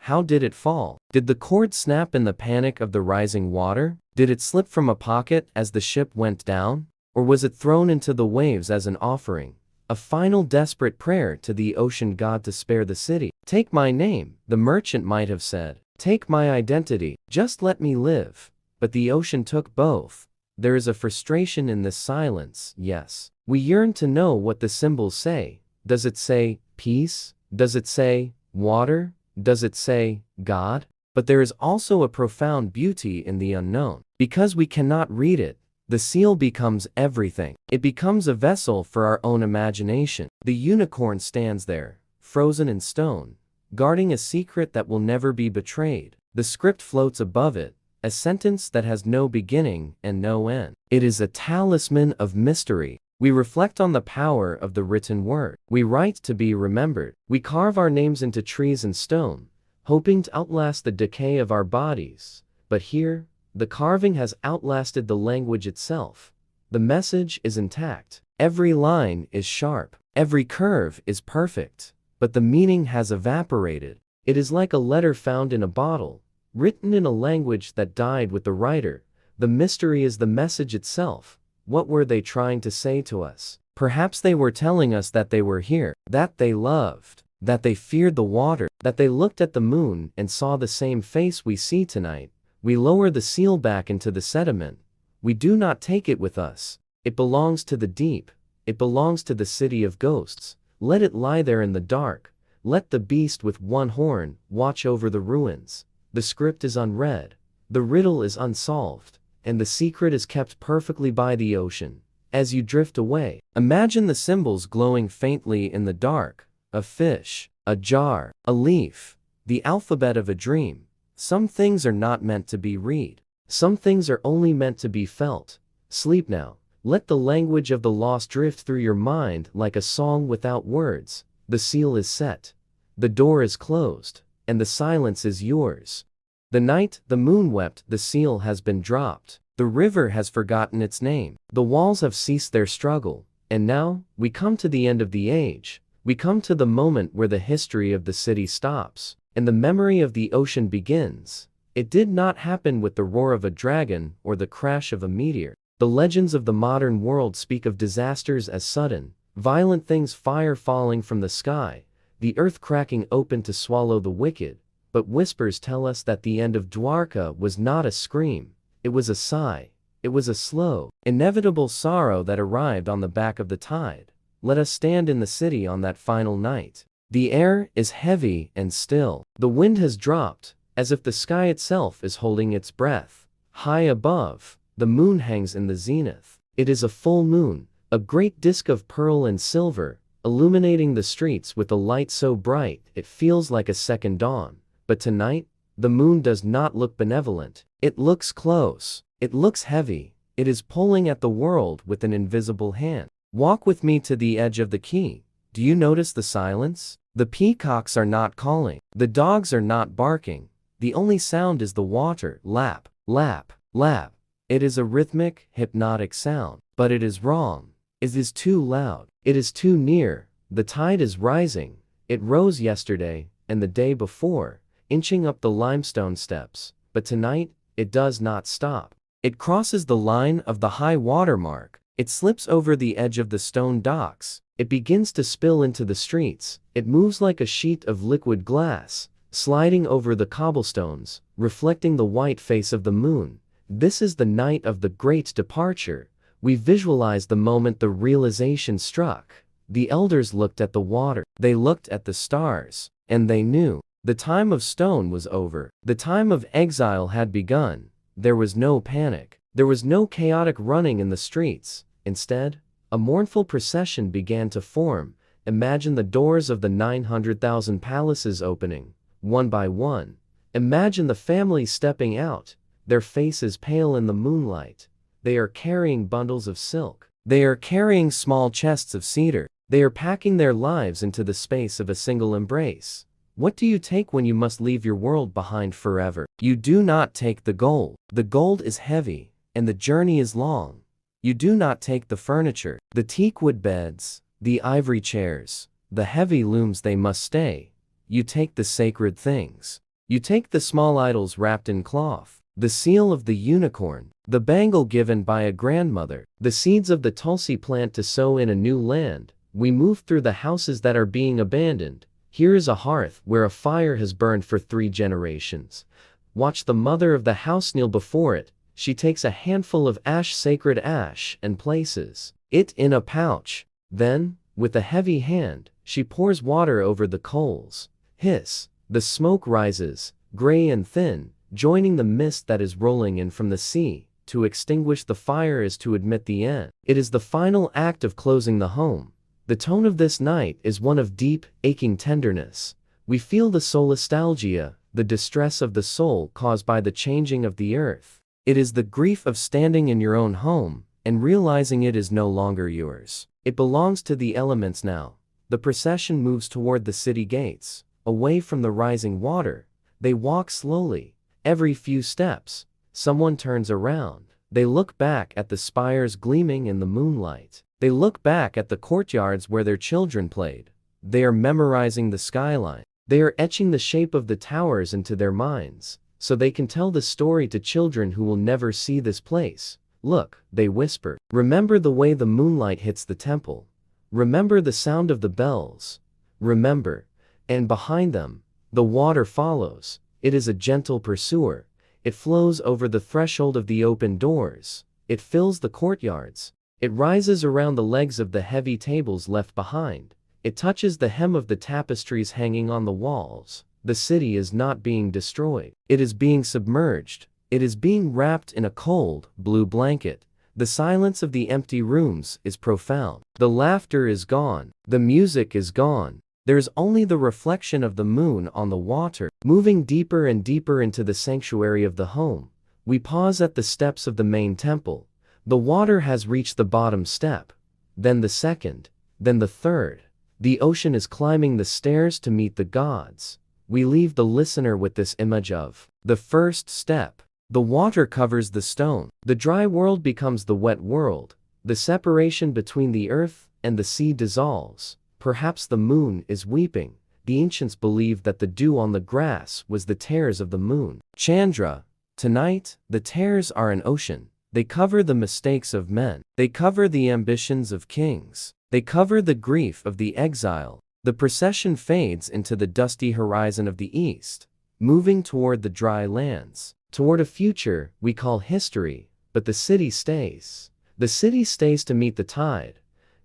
How did it fall? Did the cord snap in the panic of the rising water? Did it slip from a pocket as the ship went down? Or was it thrown into the waves as an offering, a final desperate prayer to the ocean god to spare the city? "Take my name," the merchant might have said. "Take my identity, just let me live." But the ocean took both. There is a frustration in this silence, yes. We yearn to know what the symbols say. Does it say peace? Does it say water? Does it say God? But there is also a profound beauty in the unknown. Because we cannot read it, the seal becomes everything. It becomes a vessel for our own imagination. The unicorn stands there, frozen in stone, guarding a secret that will never be betrayed. The script floats above it, a sentence that has no beginning and no end. It is a talisman of mystery. We reflect on the power of the written word. We write to be remembered. We carve our names into trees and stone, hoping to outlast the decay of our bodies. But here, the carving has outlasted the language itself. The message is intact. Every line is sharp. Every curve is perfect. But the meaning has evaporated. It is like a letter found in a bottle, written in a language that died with the writer. The mystery is the message itself. What were they trying to say to us? Perhaps they were telling us that they were here, that they loved, that they feared the water, that they looked at the moon and saw the same face we see tonight. We lower the seal back into the sediment. We do not take it with us. It belongs to the deep. It belongs to the city of ghosts. Let it lie there in the dark. Let the beast with one horn watch over the ruins. The script is unread. The riddle is unsolved. And the secret is kept perfectly by the ocean. As you drift away, imagine the symbols glowing faintly in the dark. A fish, a jar, a leaf, the alphabet of a dream. Some things are not meant to be read. Some things are only meant to be felt. Sleep now. Let the language of the lost drift through your mind like a song without words. The seal is set. The door is closed. And the silence is yours. The night the moon wept, the seal has been dropped. The river has forgotten its name. The walls have ceased their struggle. And now, we come to the end of the age. We come to the moment where the history of the city stops, and the memory of the ocean begins. It did not happen with the roar of a dragon or the crash of a meteor. The legends of the modern world speak of disasters as sudden, violent things, fire falling from the sky, the earth cracking open to swallow the wicked. But whispers tell us that the end of Dwarka was not a scream. It was a sigh. It was a slow, inevitable sorrow that arrived on the back of the tide. Let us stand in the city on that final night. The air is heavy and still. The wind has dropped, as if the sky itself is holding its breath. High above, the moon hangs in the zenith. It is a full moon, a great disk of pearl and silver, illuminating the streets with a light so bright it feels like a second dawn. But tonight, the moon does not look benevolent. It looks close. It looks heavy. It is pulling at the world with an invisible hand. Walk with me to the edge of the quay. Do you notice the silence? The peacocks are not calling. The dogs are not barking. The only sound is the water, lap, lap, lap. It is a rhythmic, hypnotic sound. But it is wrong. It is too loud. It is too near. The tide is rising. It rose yesterday, and the day before, inching up the limestone steps. But tonight, it does not stop. It crosses the line of the high water mark. It slips over the edge of the stone docks. It begins to spill into the streets. It moves like a sheet of liquid glass, sliding over the cobblestones, reflecting the white face of the moon. This is the night of the great departure. We visualized the moment the realization struck. The elders looked at the water. They looked at the stars. And they knew. The time of stone was over. The time of exile had begun. There was no panic. There was no chaotic running in the streets. Instead, a mournful procession began to form. Imagine the doors of the 900,000 palaces opening, one by one. Imagine the families stepping out, their faces pale in the moonlight. They are carrying bundles of silk. They are carrying small chests of cedar. They are packing their lives into the space of a single embrace. What do you take when you must leave your world behind forever? You do not take the gold. The gold is heavy, and the journey is long. You do not take the furniture, the teakwood beds, the ivory chairs, the heavy looms. They must stay. You take the sacred things. You take the small idols wrapped in cloth, the seal of the unicorn, the bangle given by a grandmother, the seeds of the tulsi plant to sow in a new land. We move through the houses that are being abandoned. Here is a hearth where a fire has burned for 3 generations. Watch the mother of the house kneel before it. She takes a handful of ash, sacred ash, and places it in a pouch. Then, with a heavy hand, she pours water over the coals. Hiss. The smoke rises, gray and thin, joining the mist that is rolling in from the sea. To extinguish the fire is to admit the end. It is the final act of closing the home. The tone of this night is one of deep, aching tenderness. We feel the solastalgia, the distress of the soul caused by the changing of the earth. It is the grief of standing in your own home and realizing it is no longer yours. It belongs to the elements now. The procession moves toward the city gates, away from the rising water. They walk slowly. Every few steps, someone turns around. They look back at the spires gleaming in the moonlight. They look back at the courtyards where their children played. They are memorizing the skyline. They are etching the shape of the towers into their minds, so they can tell the story to children who will never see this place. Look, they whisper. Remember the way the moonlight hits the temple. Remember the sound of the bells. Remember. And behind them, the water follows. It is a gentle pursuer. It flows over the threshold of the open doors. It fills the courtyards. It rises around the legs of the heavy tables left behind. It touches the hem of the tapestries hanging on the walls. The city is not being destroyed. It is being submerged. It is being wrapped in a cold, blue blanket. The silence of the empty rooms is profound. The laughter is gone. The music is gone. There is only the reflection of the moon on the water. Moving deeper and deeper into the sanctuary of the home, we pause at the steps of the main temple. The water has reached the bottom step, then the second, then the third. The ocean is climbing the stairs to meet the gods. We leave the listener with this image of the first step. The water covers the stone. The dry world becomes the wet world. The separation between the earth and the sea dissolves. Perhaps the moon is weeping. The ancients believed that the dew on the grass was the tears of the moon. Chandra. Tonight, the tears are an ocean. They cover the mistakes of men. They cover the ambitions of kings. They cover the grief of the exile. The procession fades into the dusty horizon of the east, moving toward the dry lands, toward a future we call history, but the city stays. The city stays to meet the tide.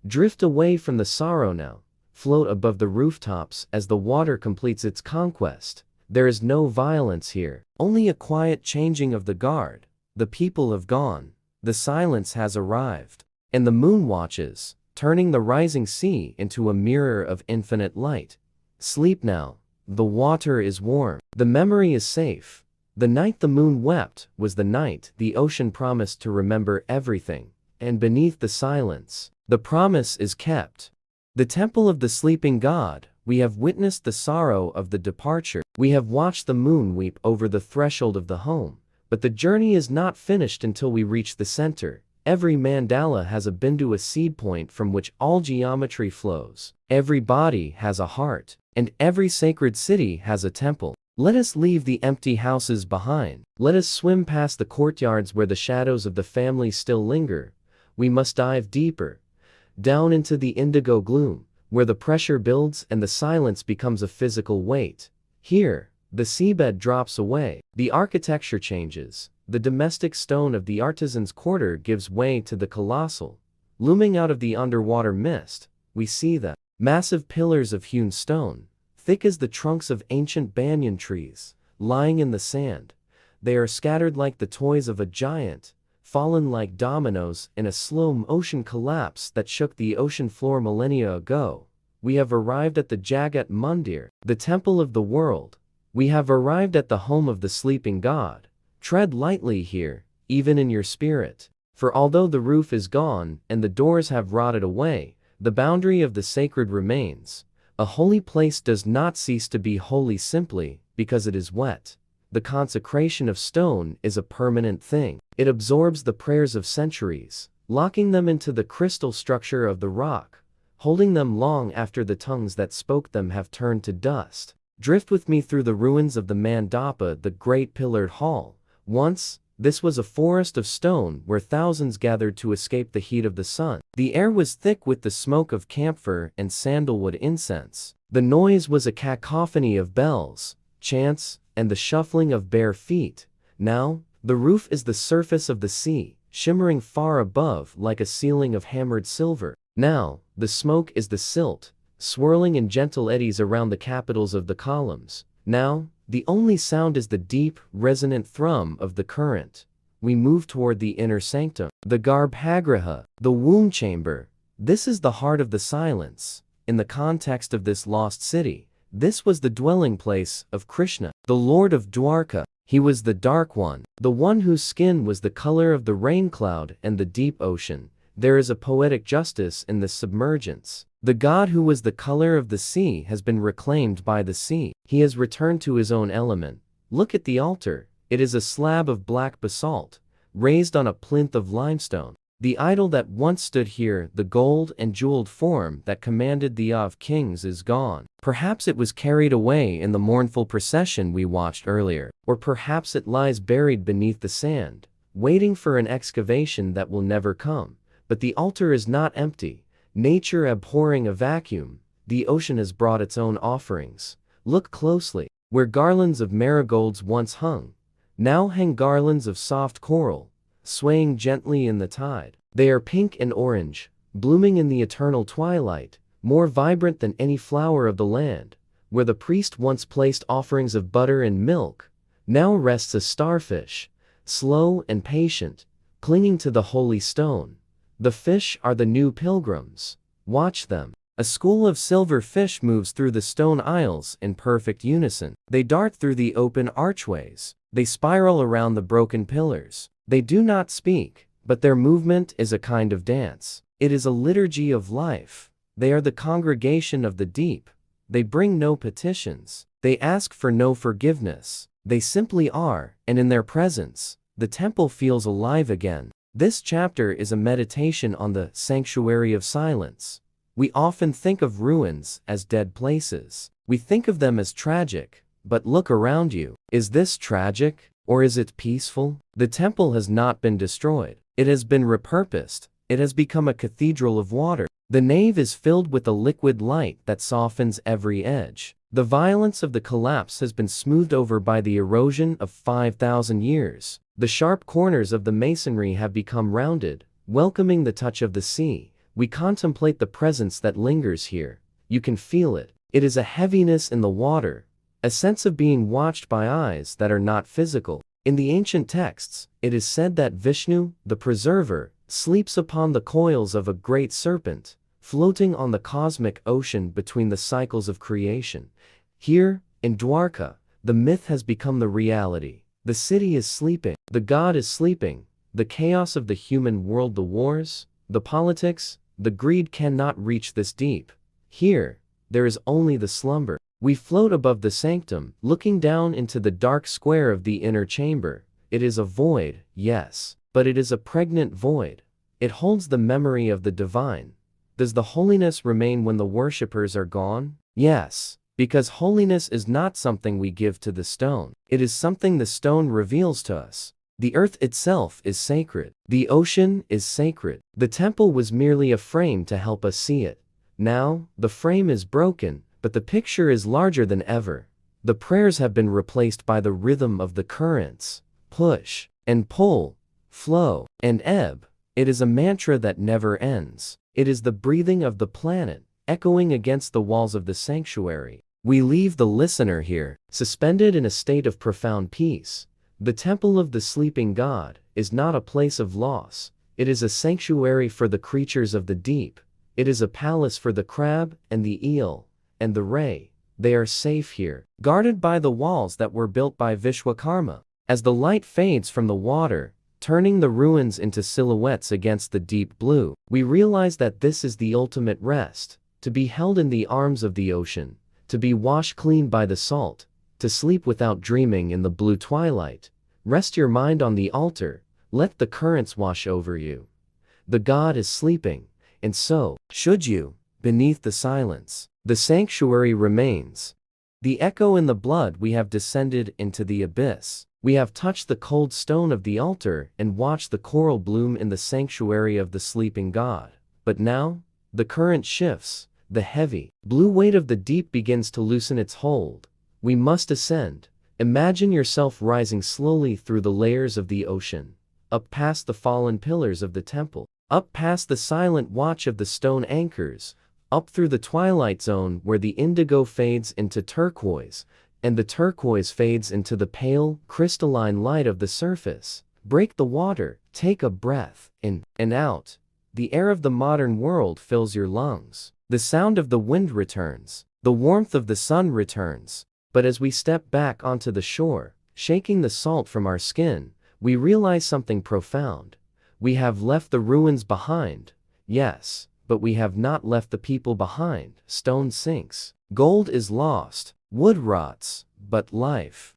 Drift away from the sorrow now. Float above the rooftops as the water completes its conquest. There is no violence here, only a quiet changing of the guard. The people have gone. The silence has arrived. And the moon watches, turning the rising sea into a mirror of infinite light. Sleep now. The water is warm. The memory is safe. The night the moon wept was the night the ocean promised to remember everything. And beneath the silence, the promise is kept. The temple of the sleeping god, We have witnessed the sorrow of the departure. We have watched the moon weep over the threshold of the home. But the journey is not finished until we reach the center. Every mandala has a bindu, a seed point from which all geometry flows. Every body has a heart, and every sacred city has a temple. Let us leave the empty houses behind. Let us swim past the courtyards where the shadows of the family still linger. We must dive deeper, down into the indigo gloom, where the pressure builds and the silence becomes a physical weight. Here, the seabed drops away. The architecture changes. The domestic stone of the artisan's quarter gives way to the colossal. Looming out of the underwater mist, we see the massive pillars of hewn stone, thick as the trunks of ancient banyan trees, lying in the sand. They are scattered like the toys of a giant, fallen like dominoes in a slow ocean collapse that shook the ocean floor millennia ago. We have arrived at the Jagat Mandir, the temple of the world. We have arrived at the home of the sleeping god. Tread lightly here, even in your spirit. For although the roof is gone and the doors have rotted away, the boundary of the sacred remains. A holy place does not cease to be holy simply because it is wet. The consecration of stone is a permanent thing. It absorbs the prayers of centuries, locking them into the crystal structure of the rock, holding them long after the tongues that spoke them have turned to dust. Drift with me through the ruins of the mandapa, the great pillared hall. Once, this was a forest of stone where thousands gathered to escape the heat of the sun. The air was thick with the smoke of camphor and sandalwood incense. The noise was a cacophony of bells, chants, and the shuffling of bare feet. Now, the roof is the surface of the sea, shimmering far above like a ceiling of hammered silver. Now, the smoke is the silt, swirling in gentle eddies around the capitals of the columns. Now, the only sound is the deep, resonant thrum of the current. We move toward the inner sanctum, the Garbhagriha, the womb chamber. This is the heart of the silence. In the context of this lost city, this was the dwelling place of Krishna, the Lord of Dwarka. He was the Dark One, the one whose skin was the color of the rain cloud and the deep ocean. There is a poetic justice in this submergence. The god who was the color of the sea has been reclaimed by the sea. He has returned to his own element. Look at the altar. It is a slab of black basalt, raised on a plinth of limestone. The idol that once stood here, the gold and jeweled form that commanded the awe of kings, is gone. Perhaps it was carried away in the mournful procession we watched earlier. Or perhaps it lies buried beneath the sand, waiting for an excavation that will never come. But the altar is not empty. Nature abhorring a vacuum, the ocean has brought its own offerings. Look closely. Where garlands of marigolds once hung, now hang garlands of soft coral, swaying gently in the tide. They are pink and orange, blooming in the eternal twilight, more vibrant than any flower of the land. Where the priest once placed offerings of butter and milk, now rests a starfish, slow and patient, clinging to the holy stone. The fish are the new pilgrims. Watch them. A school of silver fish moves through the stone aisles in perfect unison. They dart through the open archways. They spiral around the broken pillars. They do not speak, but their movement is a kind of dance. It is a liturgy of life. They are the congregation of the deep. They bring no petitions. They ask for no forgiveness. They simply are, and in their presence, the temple feels alive again. This chapter is a meditation on the sanctuary of silence. We often think of ruins as dead places. We think of them as tragic, but look around you. Is this tragic, or is it peaceful? The temple has not been destroyed. It has been repurposed. It has become a cathedral of water. The nave is filled with a liquid light that softens every edge. The violence of the collapse has been smoothed over by the erosion of 5,000 years. The sharp corners of the masonry have become rounded, welcoming the touch of the sea. We contemplate the presence that lingers here. You can feel it. It is a heaviness in the water, a sense of being watched by eyes that are not physical. In the ancient texts, it is said that Vishnu, the preserver, sleeps upon the coils of a great serpent, floating on the cosmic ocean between the cycles of creation. Here, in Dwarka, the myth has become the reality. The city is sleeping. The god is sleeping. The chaos of the human world, the wars, the politics, the greed cannot reach this deep. Here, there is only the slumber. We float above the sanctum, looking down into the dark square of the inner chamber. It is a void, yes, but it is a pregnant void. It holds the memory of the divine. Does the holiness remain when the worshippers are gone? Yes, because holiness is not something we give to the stone. It is something the stone reveals to us. The earth itself is sacred. The ocean is sacred. The temple was merely a frame to help us see it. Now, the frame is broken, but the picture is larger than ever. The prayers have been replaced by the rhythm of the currents. Push and pull, flow and ebb. It is a mantra that never ends. It is the breathing of the planet, echoing against the walls of the sanctuary. We leave the listener here, suspended in a state of profound peace. The temple of the sleeping God is not a place of loss. It is a sanctuary for the creatures of the deep. It is a palace for the crab and the eel and the ray. They are safe here, guarded by the walls that were built by Vishwakarma. As the light fades from the water, turning the ruins into silhouettes against the deep blue, we realize that this is the ultimate rest, to be held in the arms of the ocean, to be washed clean by the salt, to sleep without dreaming in the blue twilight. Rest your mind on the altar, let the currents wash over you. The God is sleeping, and so should you. Beneath the silence, the sanctuary remains. The echo in the blood, we have descended into the abyss. We have touched the cold stone of the altar and watched the coral bloom in the sanctuary of the sleeping God. But now, the current shifts. The heavy, blue weight of the deep begins to loosen its hold. We must ascend. Imagine yourself rising slowly through the layers of the ocean, up past the fallen pillars of the temple, up past the silent watch of the stone anchors, up through the twilight zone where the indigo fades into turquoise, and the turquoise fades into the pale, crystalline light of the surface. Break the water, take a breath, in and out. The air of the modern world fills your lungs. The sound of the wind returns. The warmth of the sun returns. But as we step back onto the shore, shaking the salt from our skin, we realize something profound. We have left the ruins behind, yes, but we have not left the people behind. Stone sinks. Gold is lost. Wood rots. But life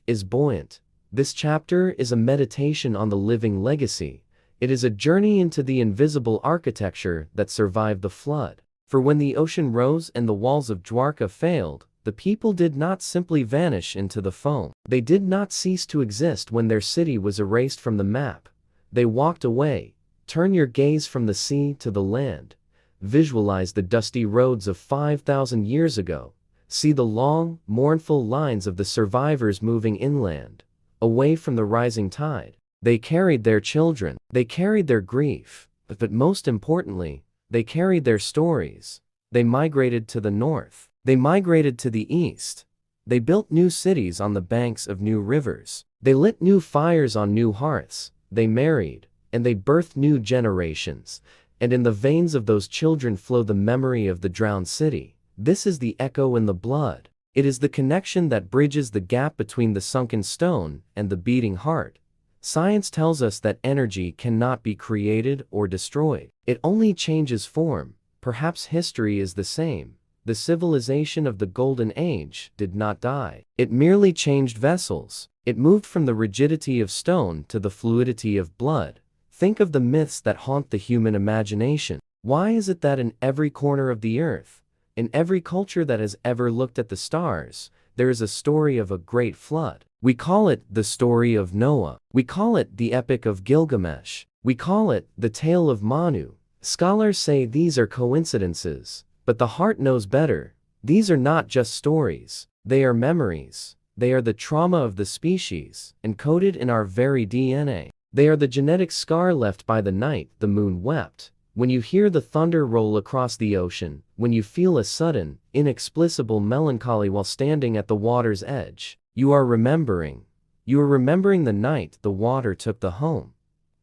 is buoyant. This chapter is a meditation on the living legacy. It is a journey into the invisible architecture that survived the flood. For when the ocean rose and the walls of Dwarka failed, the people did not simply vanish into the foam. They did not cease to exist when their city was erased from the map. They walked away. Turn your gaze from the sea to the land. Visualize the dusty roads of 5,000 years ago. See the long, mournful lines of the survivors moving inland, away from the rising tide. They carried their children. They carried their grief. But most importantly, they carried their stories. They migrated to the north. They migrated to the east. They built new cities on the banks of new rivers. They lit new fires on new hearths. They married, and they birthed new generations. And in the veins of those children flow the memory of the drowned city. This is the echo in the blood. It is the connection that bridges the gap between the sunken stone and the beating heart. Science tells us that energy cannot be created or destroyed. It only changes form. Perhaps history is the same. The civilization of the Golden Age did not die. It merely changed vessels. It moved from the rigidity of stone to the fluidity of blood. Think of the myths that haunt the human imagination. Why is it that in every corner of the earth, in every culture that has ever looked at the stars, there is a story of a great flood? We call it the story of Noah. We call it the Epic of Gilgamesh. We call it the tale of Manu. Scholars say these are coincidences, but the heart knows better. These are not just stories. They are memories. They are the trauma of the species, encoded in our very DNA. They are the genetic scar left by the night the moon wept. When you hear the thunder roll across the ocean, when you feel a sudden, inexplicable melancholy while standing at the water's edge, you are remembering. You are remembering the night the water took the home.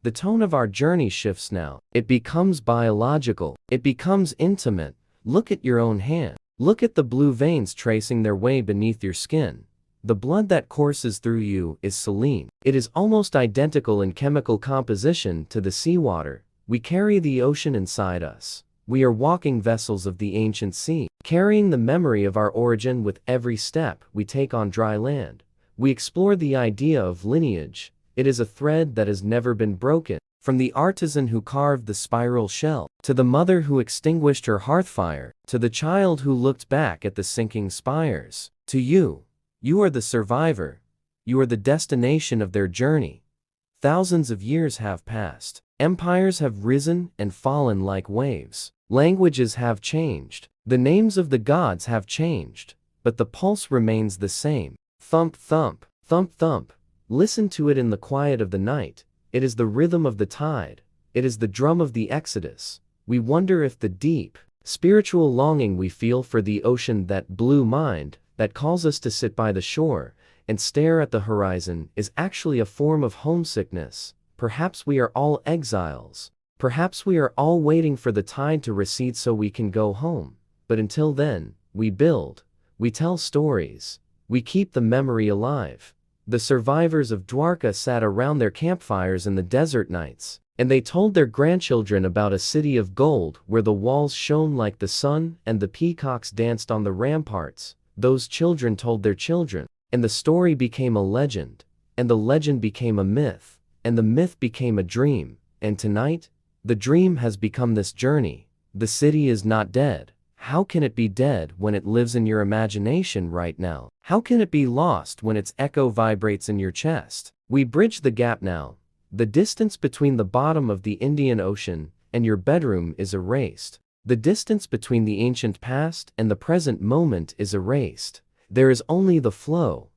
The tone of our journey shifts now. It becomes biological. It becomes intimate. Look at your own hand. Look at the blue veins tracing their way beneath your skin. The blood that courses through you is saline. It is almost identical in chemical composition to the seawater. We carry the ocean inside us. We are walking vessels of the ancient sea, carrying the memory of our origin with every step we take on dry land. We explore the idea of lineage. It is a thread that has never been broken. From the artisan who carved the spiral shell, to the mother who extinguished her hearthfire, to the child who looked back at the sinking spires, to you, you are the survivor. You are the destination of their journey. Thousands of years have passed. Empires have risen and fallen like waves. Languages have changed. The names of the gods have changed. But the pulse remains the same. Thump, thump, thump, thump. Listen to it in the quiet of the night. It is the rhythm of the tide. It is the drum of the exodus. We wonder if the deep, spiritual longing we feel for the ocean, that blue mind, that calls us to sit by the shore and stare at the horizon, is actually a form of homesickness. Perhaps we are all exiles. Perhaps we are all waiting for the tide to recede so we can go home. But until then, we build, we tell stories, we keep the memory alive. The survivors of Dwarka sat around their campfires in the desert nights, and they told their grandchildren about a city of gold where the walls shone like the sun and the peacocks danced on the ramparts. Those children told their children, and the story became a legend, and the legend became a myth, and the myth became a dream, and tonight, the dream has become this journey. The city is not dead. How can it be dead when it lives in your imagination right now? How can it be lost when its echo vibrates in your chest? We bridge the gap now. The distance between the bottom of the Indian Ocean and your bedroom is erased. The distance between the ancient past and the present moment is erased. There is only the flow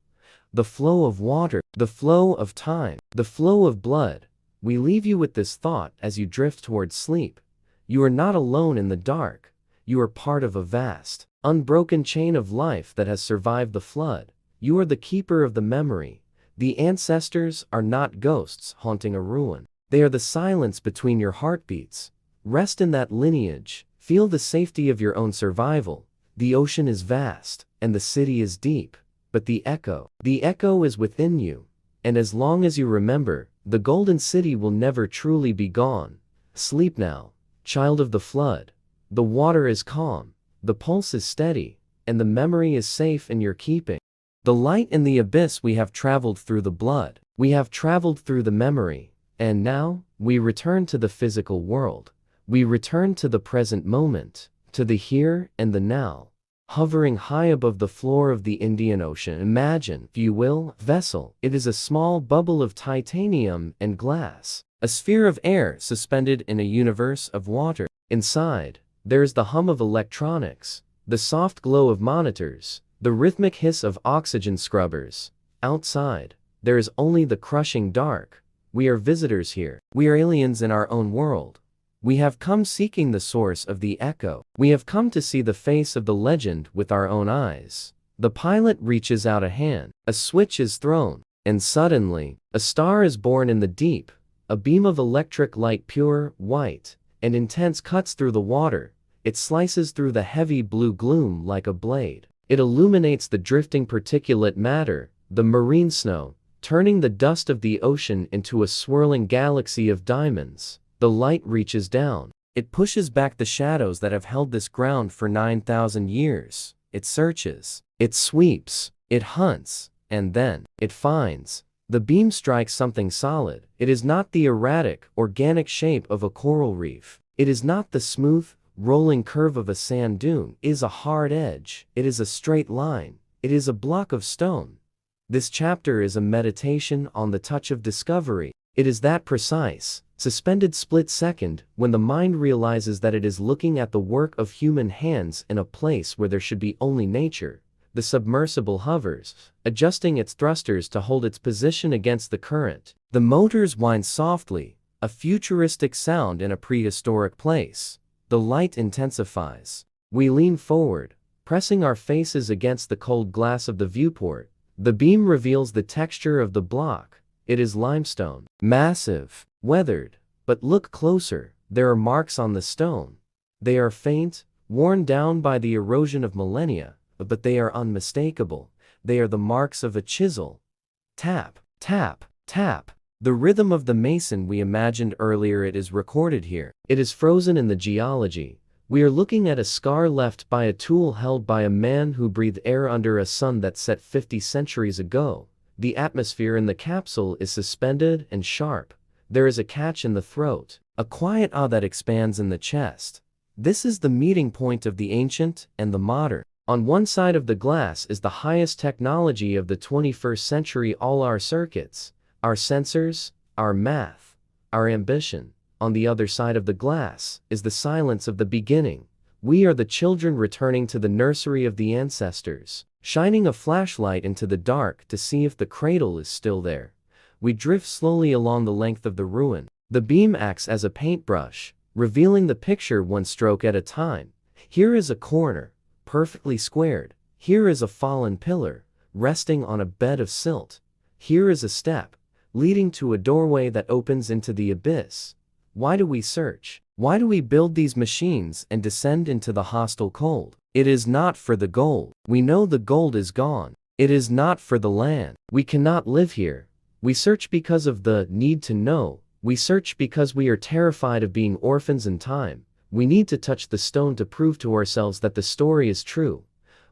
of water, the flow of time, the flow of blood. We leave you with this thought as you drift towards sleep. You are not alone in the dark. You are part of a vast, unbroken chain of life that has survived the flood. You are the keeper of the memory. The ancestors are not ghosts haunting a ruin. They are the silence between your heartbeats. Rest in that lineage. Feel the safety of your own survival. The ocean is vast, and the city is deep. But the echo is within you. And as long as you remember, the golden city will never truly be gone. Sleep now, child of the flood. The water is calm, the pulse is steady, and the memory is safe in your keeping. The light in the abyss, we have traveled through the blood. We have traveled through the memory. And now, we return to the physical world. We return to the present moment, to the here and the now. Hovering high above the floor of the Indian Ocean, imagine, if you will, a vessel. It is a small bubble of titanium and glass, a sphere of air suspended in a universe of water. Inside, there is the hum of electronics, the soft glow of monitors, the rhythmic hiss of oxygen scrubbers. Outside, there is only the crushing dark. We are visitors here. We are aliens in our own world. We have come seeking the source of the echo. We have come to see the face of the legend with our own eyes. The pilot reaches out a hand, a switch is thrown, and suddenly, a star is born in the deep. A beam of electric light, pure, white, and intense, cuts through the water. It slices through the heavy blue gloom like a blade. It illuminates the drifting particulate matter, the marine snow, turning the dust of the ocean into a swirling galaxy of diamonds. The light reaches down. It pushes back the shadows that have held this ground for 9,000 years. It searches. It sweeps. It hunts. And then, it finds. The beam strikes something solid. It is not the erratic, organic shape of a coral reef. It is not the smooth, rolling curve of a sand dune. It is a hard edge. It is a straight line. It is a block of stone. This chapter is a meditation on the touch of discovery. It is that precise, suspended split second when the mind realizes that it is looking at the work of human hands in a place where there should be only nature. The submersible hovers, adjusting its thrusters to hold its position against the current. The motors whine softly, a futuristic sound in a prehistoric place. The light intensifies. We lean forward, pressing our faces against the cold glass of the viewport. The beam reveals the texture of the block. It is limestone, massive, weathered. But look closer, there are marks on the stone. They are faint, worn down by the erosion of millennia, but they are unmistakable. They are the marks of a chisel. Tap, tap, tap. The rhythm of the mason we imagined earlier, it is recorded here. It is frozen in the geology, We are looking at a scar left by a tool held by a man who breathed air under a sun that set 50 centuries ago. The atmosphere in the capsule is suspended and sharp. There is a catch in the throat, a quiet awe that expands in the chest. This is the meeting point of the ancient and the modern. On one side of the glass is the highest technology of the 21st century, all our circuits, our sensors, our math, our ambition. On the other side of the glass is the silence of the beginning. We are the children returning to the nursery of the ancestors, shining a flashlight into the dark to see if the cradle is still there. We drift slowly along the length of the ruin. The beam acts as a paintbrush, revealing the picture one stroke at a time. Here is a corner, perfectly squared. Here is a fallen pillar, resting on a bed of silt. Here is a step, leading to a doorway that opens into the abyss. Why do we search? Why do we build these machines and descend into the hostile cold? It is not for the gold. We know the gold is gone. It is not for the land. We cannot live here. We search because of the need to know. We search because we are terrified of being orphans in time. We need to touch the stone to prove to ourselves that the story is true.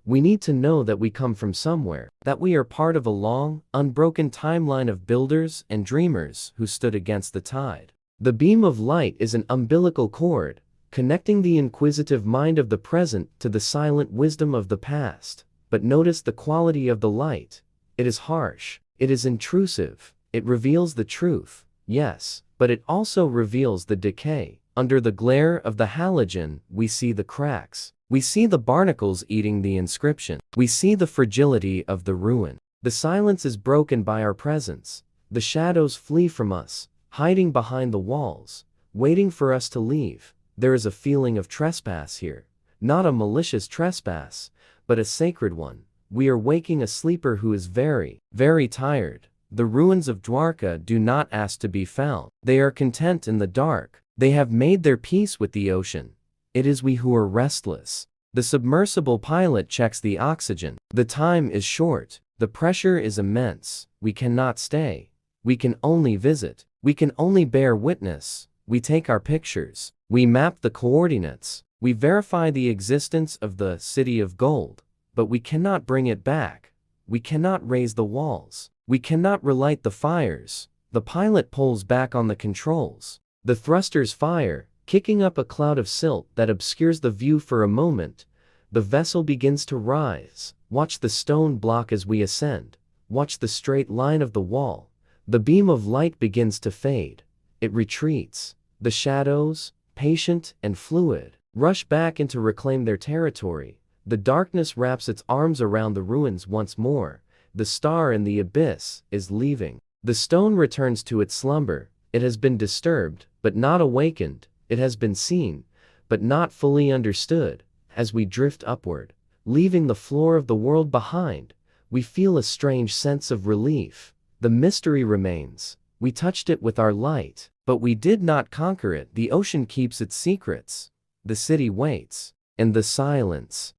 We need to know that we come from somewhere, that we are part of a long, unbroken timeline of builders and dreamers who stood against the tide. The beam of light is an umbilical cord, connecting the inquisitive mind of the present to the silent wisdom of the past. But notice the quality of the light. It is harsh. It is intrusive. It reveals the truth, yes, but it also reveals the decay. Under the glare of the halogen, we see the cracks. We see the barnacles eating the inscription. We see the fragility of the ruin. The silence is broken by our presence. The shadows flee from us, hiding behind the walls, waiting for us to leave. There is a feeling of trespass here. Not a malicious trespass, but a sacred one. We are waking a sleeper who is very, very tired. The ruins of Dwarka do not ask to be found. They are content in the dark. They have made their peace with the ocean. It is we who are restless. The submersible pilot checks the oxygen. The time is short. The pressure is immense. We cannot stay. We can only visit. We can only bear witness. We take our pictures. We map the coordinates. We verify the existence of the city of gold. But we cannot bring it back. We cannot raise the walls. We cannot relight the fires. The pilot pulls back on the controls. The thrusters fire, kicking up a cloud of silt that obscures the view for a moment. The vessel begins to rise. Watch the stone block as we ascend. Watch the straight line of the wall. The beam of light begins to fade. It retreats. The shadows, patient and fluid, rush back in to reclaim their territory. The darkness wraps its arms around the ruins once more. The star in the abyss is leaving. The stone returns to its slumber. It has been disturbed, but not awakened. It has been seen, but not fully understood. As we drift upward, leaving the floor of the world behind, we feel a strange sense of relief. The mystery remains. We touched it with our light, but we did not conquer it. The ocean keeps its secrets. The city waits. And the silence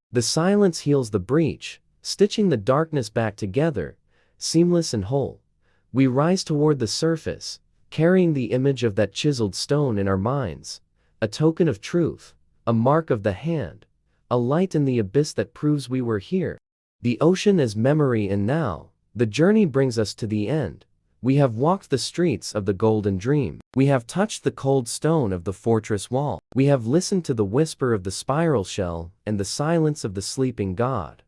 heals the breach, stitching the darkness back together, seamless and whole. We rise toward the surface, carrying the image of that chiseled stone in our minds, a token of truth, a mark of the hand, a light in the abyss that proves we were here. The ocean is memory, and now, the journey brings us to the end. We have walked the streets of the golden dream. We have touched the cold stone of the fortress wall. We have listened to the whisper of the spiral shell and the silence of the sleeping god.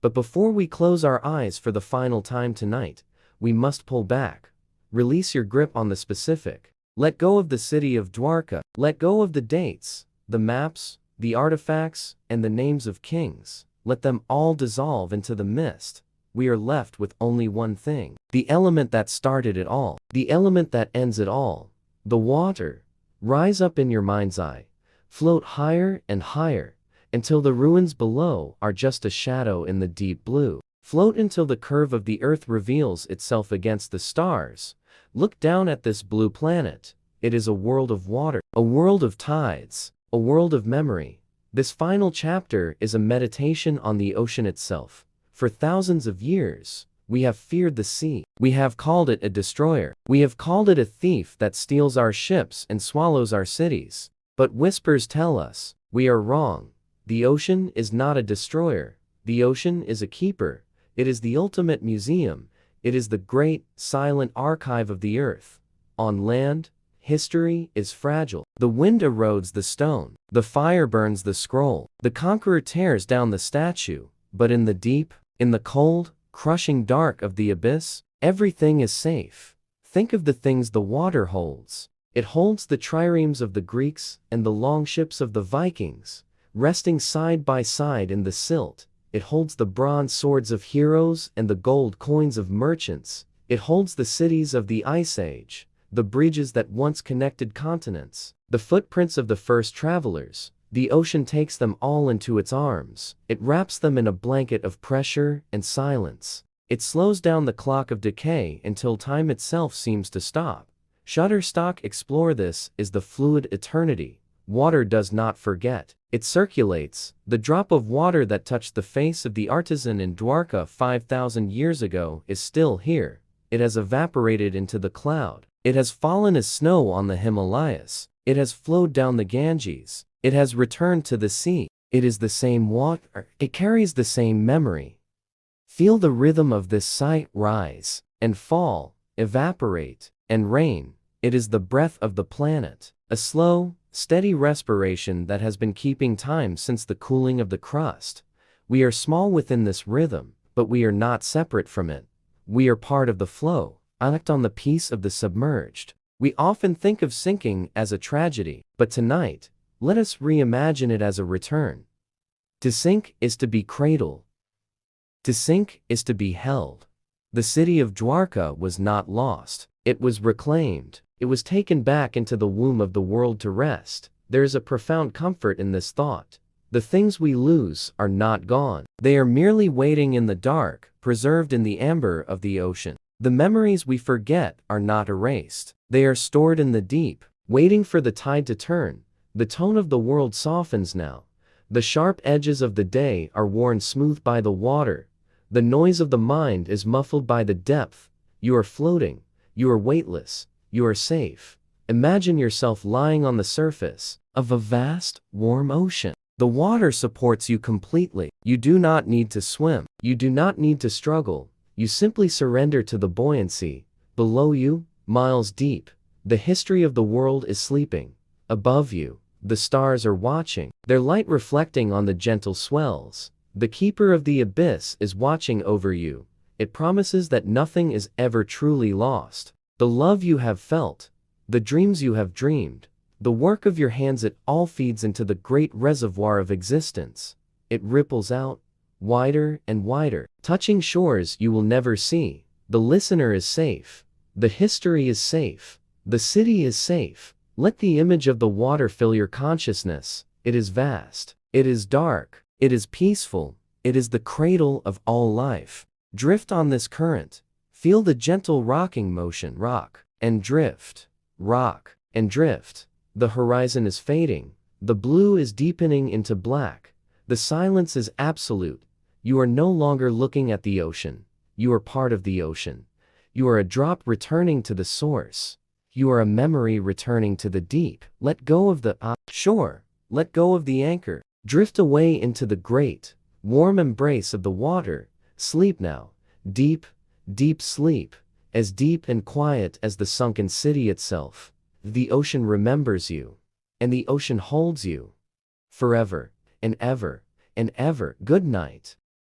But before we close our eyes for the final time tonight, we must pull back. Release your grip on the specific. Let go of the city of Dwarka. Let go of the dates, the maps, the artifacts, and the names of kings. Let them all dissolve into the mist. We are left with only one thing. The element that started it all. The element that ends it all. The water. Rise up in your mind's eye. Float higher and higher, until the ruins below are just a shadow in the deep blue. Float until the curve of the earth reveals itself against the stars. Look down at this blue planet. It is a world of water, a world of tides, a world of memory. This final chapter is a meditation on the ocean itself. For thousands of years, we have feared the sea. We have called it a destroyer. We have called it a thief that steals our ships and swallows our cities. But whispers tell us, We are wrong. The ocean is not a destroyer. The ocean is a keeper. It is the ultimate museum. It is the great, silent archive of the earth. On land, history is fragile. The wind erodes the stone. The fire burns the scroll. The conqueror tears down the statue. But in the deep, in the cold, crushing dark of the abyss, everything is safe. Think of the things the water holds. It holds the triremes of the Greeks and the longships of the Vikings, resting side by side in the silt. It holds the bronze swords of heroes and the gold coins of merchants. It holds the cities of the Ice Age, the bridges that once connected continents, the footprints of the first travelers. The ocean takes them all into its arms. It wraps them in a blanket of pressure and silence. It slows down the clock of decay until time itself seems to stop. Shutterstock Explore. This is the fluid eternity. Water does not forget. It circulates. The drop of water that touched the face of the artisan in Dwarka 5,000 years ago is still here. It has evaporated into the cloud. It has fallen as snow on the Himalayas. It has flowed down the Ganges. It has returned to the sea. It is the same water. It carries the same memory. Feel the rhythm of this sight rise and fall, evaporate and rain. It is the breath of the planet, a slow, steady respiration that has been keeping time since the cooling of the crust. We are small within this rhythm, but we are not separate from it. We are part of the flow, act on the peace of the submerged. We often think of sinking as a tragedy, but tonight, let us reimagine it as a return. To sink is to be cradled. To sink is to be held. The city of Dwarka was not lost. It was reclaimed. It was taken back into the womb of the world to rest. There is a profound comfort in this thought. The things we lose are not gone. They are merely waiting in the dark, preserved in the amber of the ocean. The memories we forget are not erased. They are stored in the deep, waiting for the tide to turn. The tone of the world softens now. The sharp edges of the day are worn smooth by the water. The noise of the mind is muffled by the depth. You are floating. You are weightless. You are safe. Imagine yourself lying on the surface of a vast, warm ocean. The water supports you completely. You do not need to swim. You do not need to struggle. You simply surrender to the buoyancy. Below you, miles deep, the history of the world is sleeping. Above you, the stars are watching, their light reflecting on the gentle swells. The keeper of the abyss is watching over you. It promises that nothing is ever truly lost. The love you have felt, the dreams you have dreamed, the work of your hands, it all feeds into the great reservoir of existence. It ripples out, wider and wider, touching shores you will never see. The listener is safe. The history is safe. The city is safe. Let the image of the water fill your consciousness. It is vast. It is dark. It is peaceful. It is the cradle of all life. Drift on this current. Feel the gentle rocking motion. Rock and drift. Rock and drift. The horizon is fading. The blue is deepening into black. The silence is absolute. You are no longer looking at the ocean. You are part of the ocean. You are a drop returning to the source. You are a memory returning to the deep. Let go of the shore. Let go of the anchor. Drift away into the great, warm embrace of the water. Sleep now. Deep, deep sleep. As deep and quiet as the sunken city itself. The ocean remembers you. And the ocean holds you. Forever and ever and ever. Good night.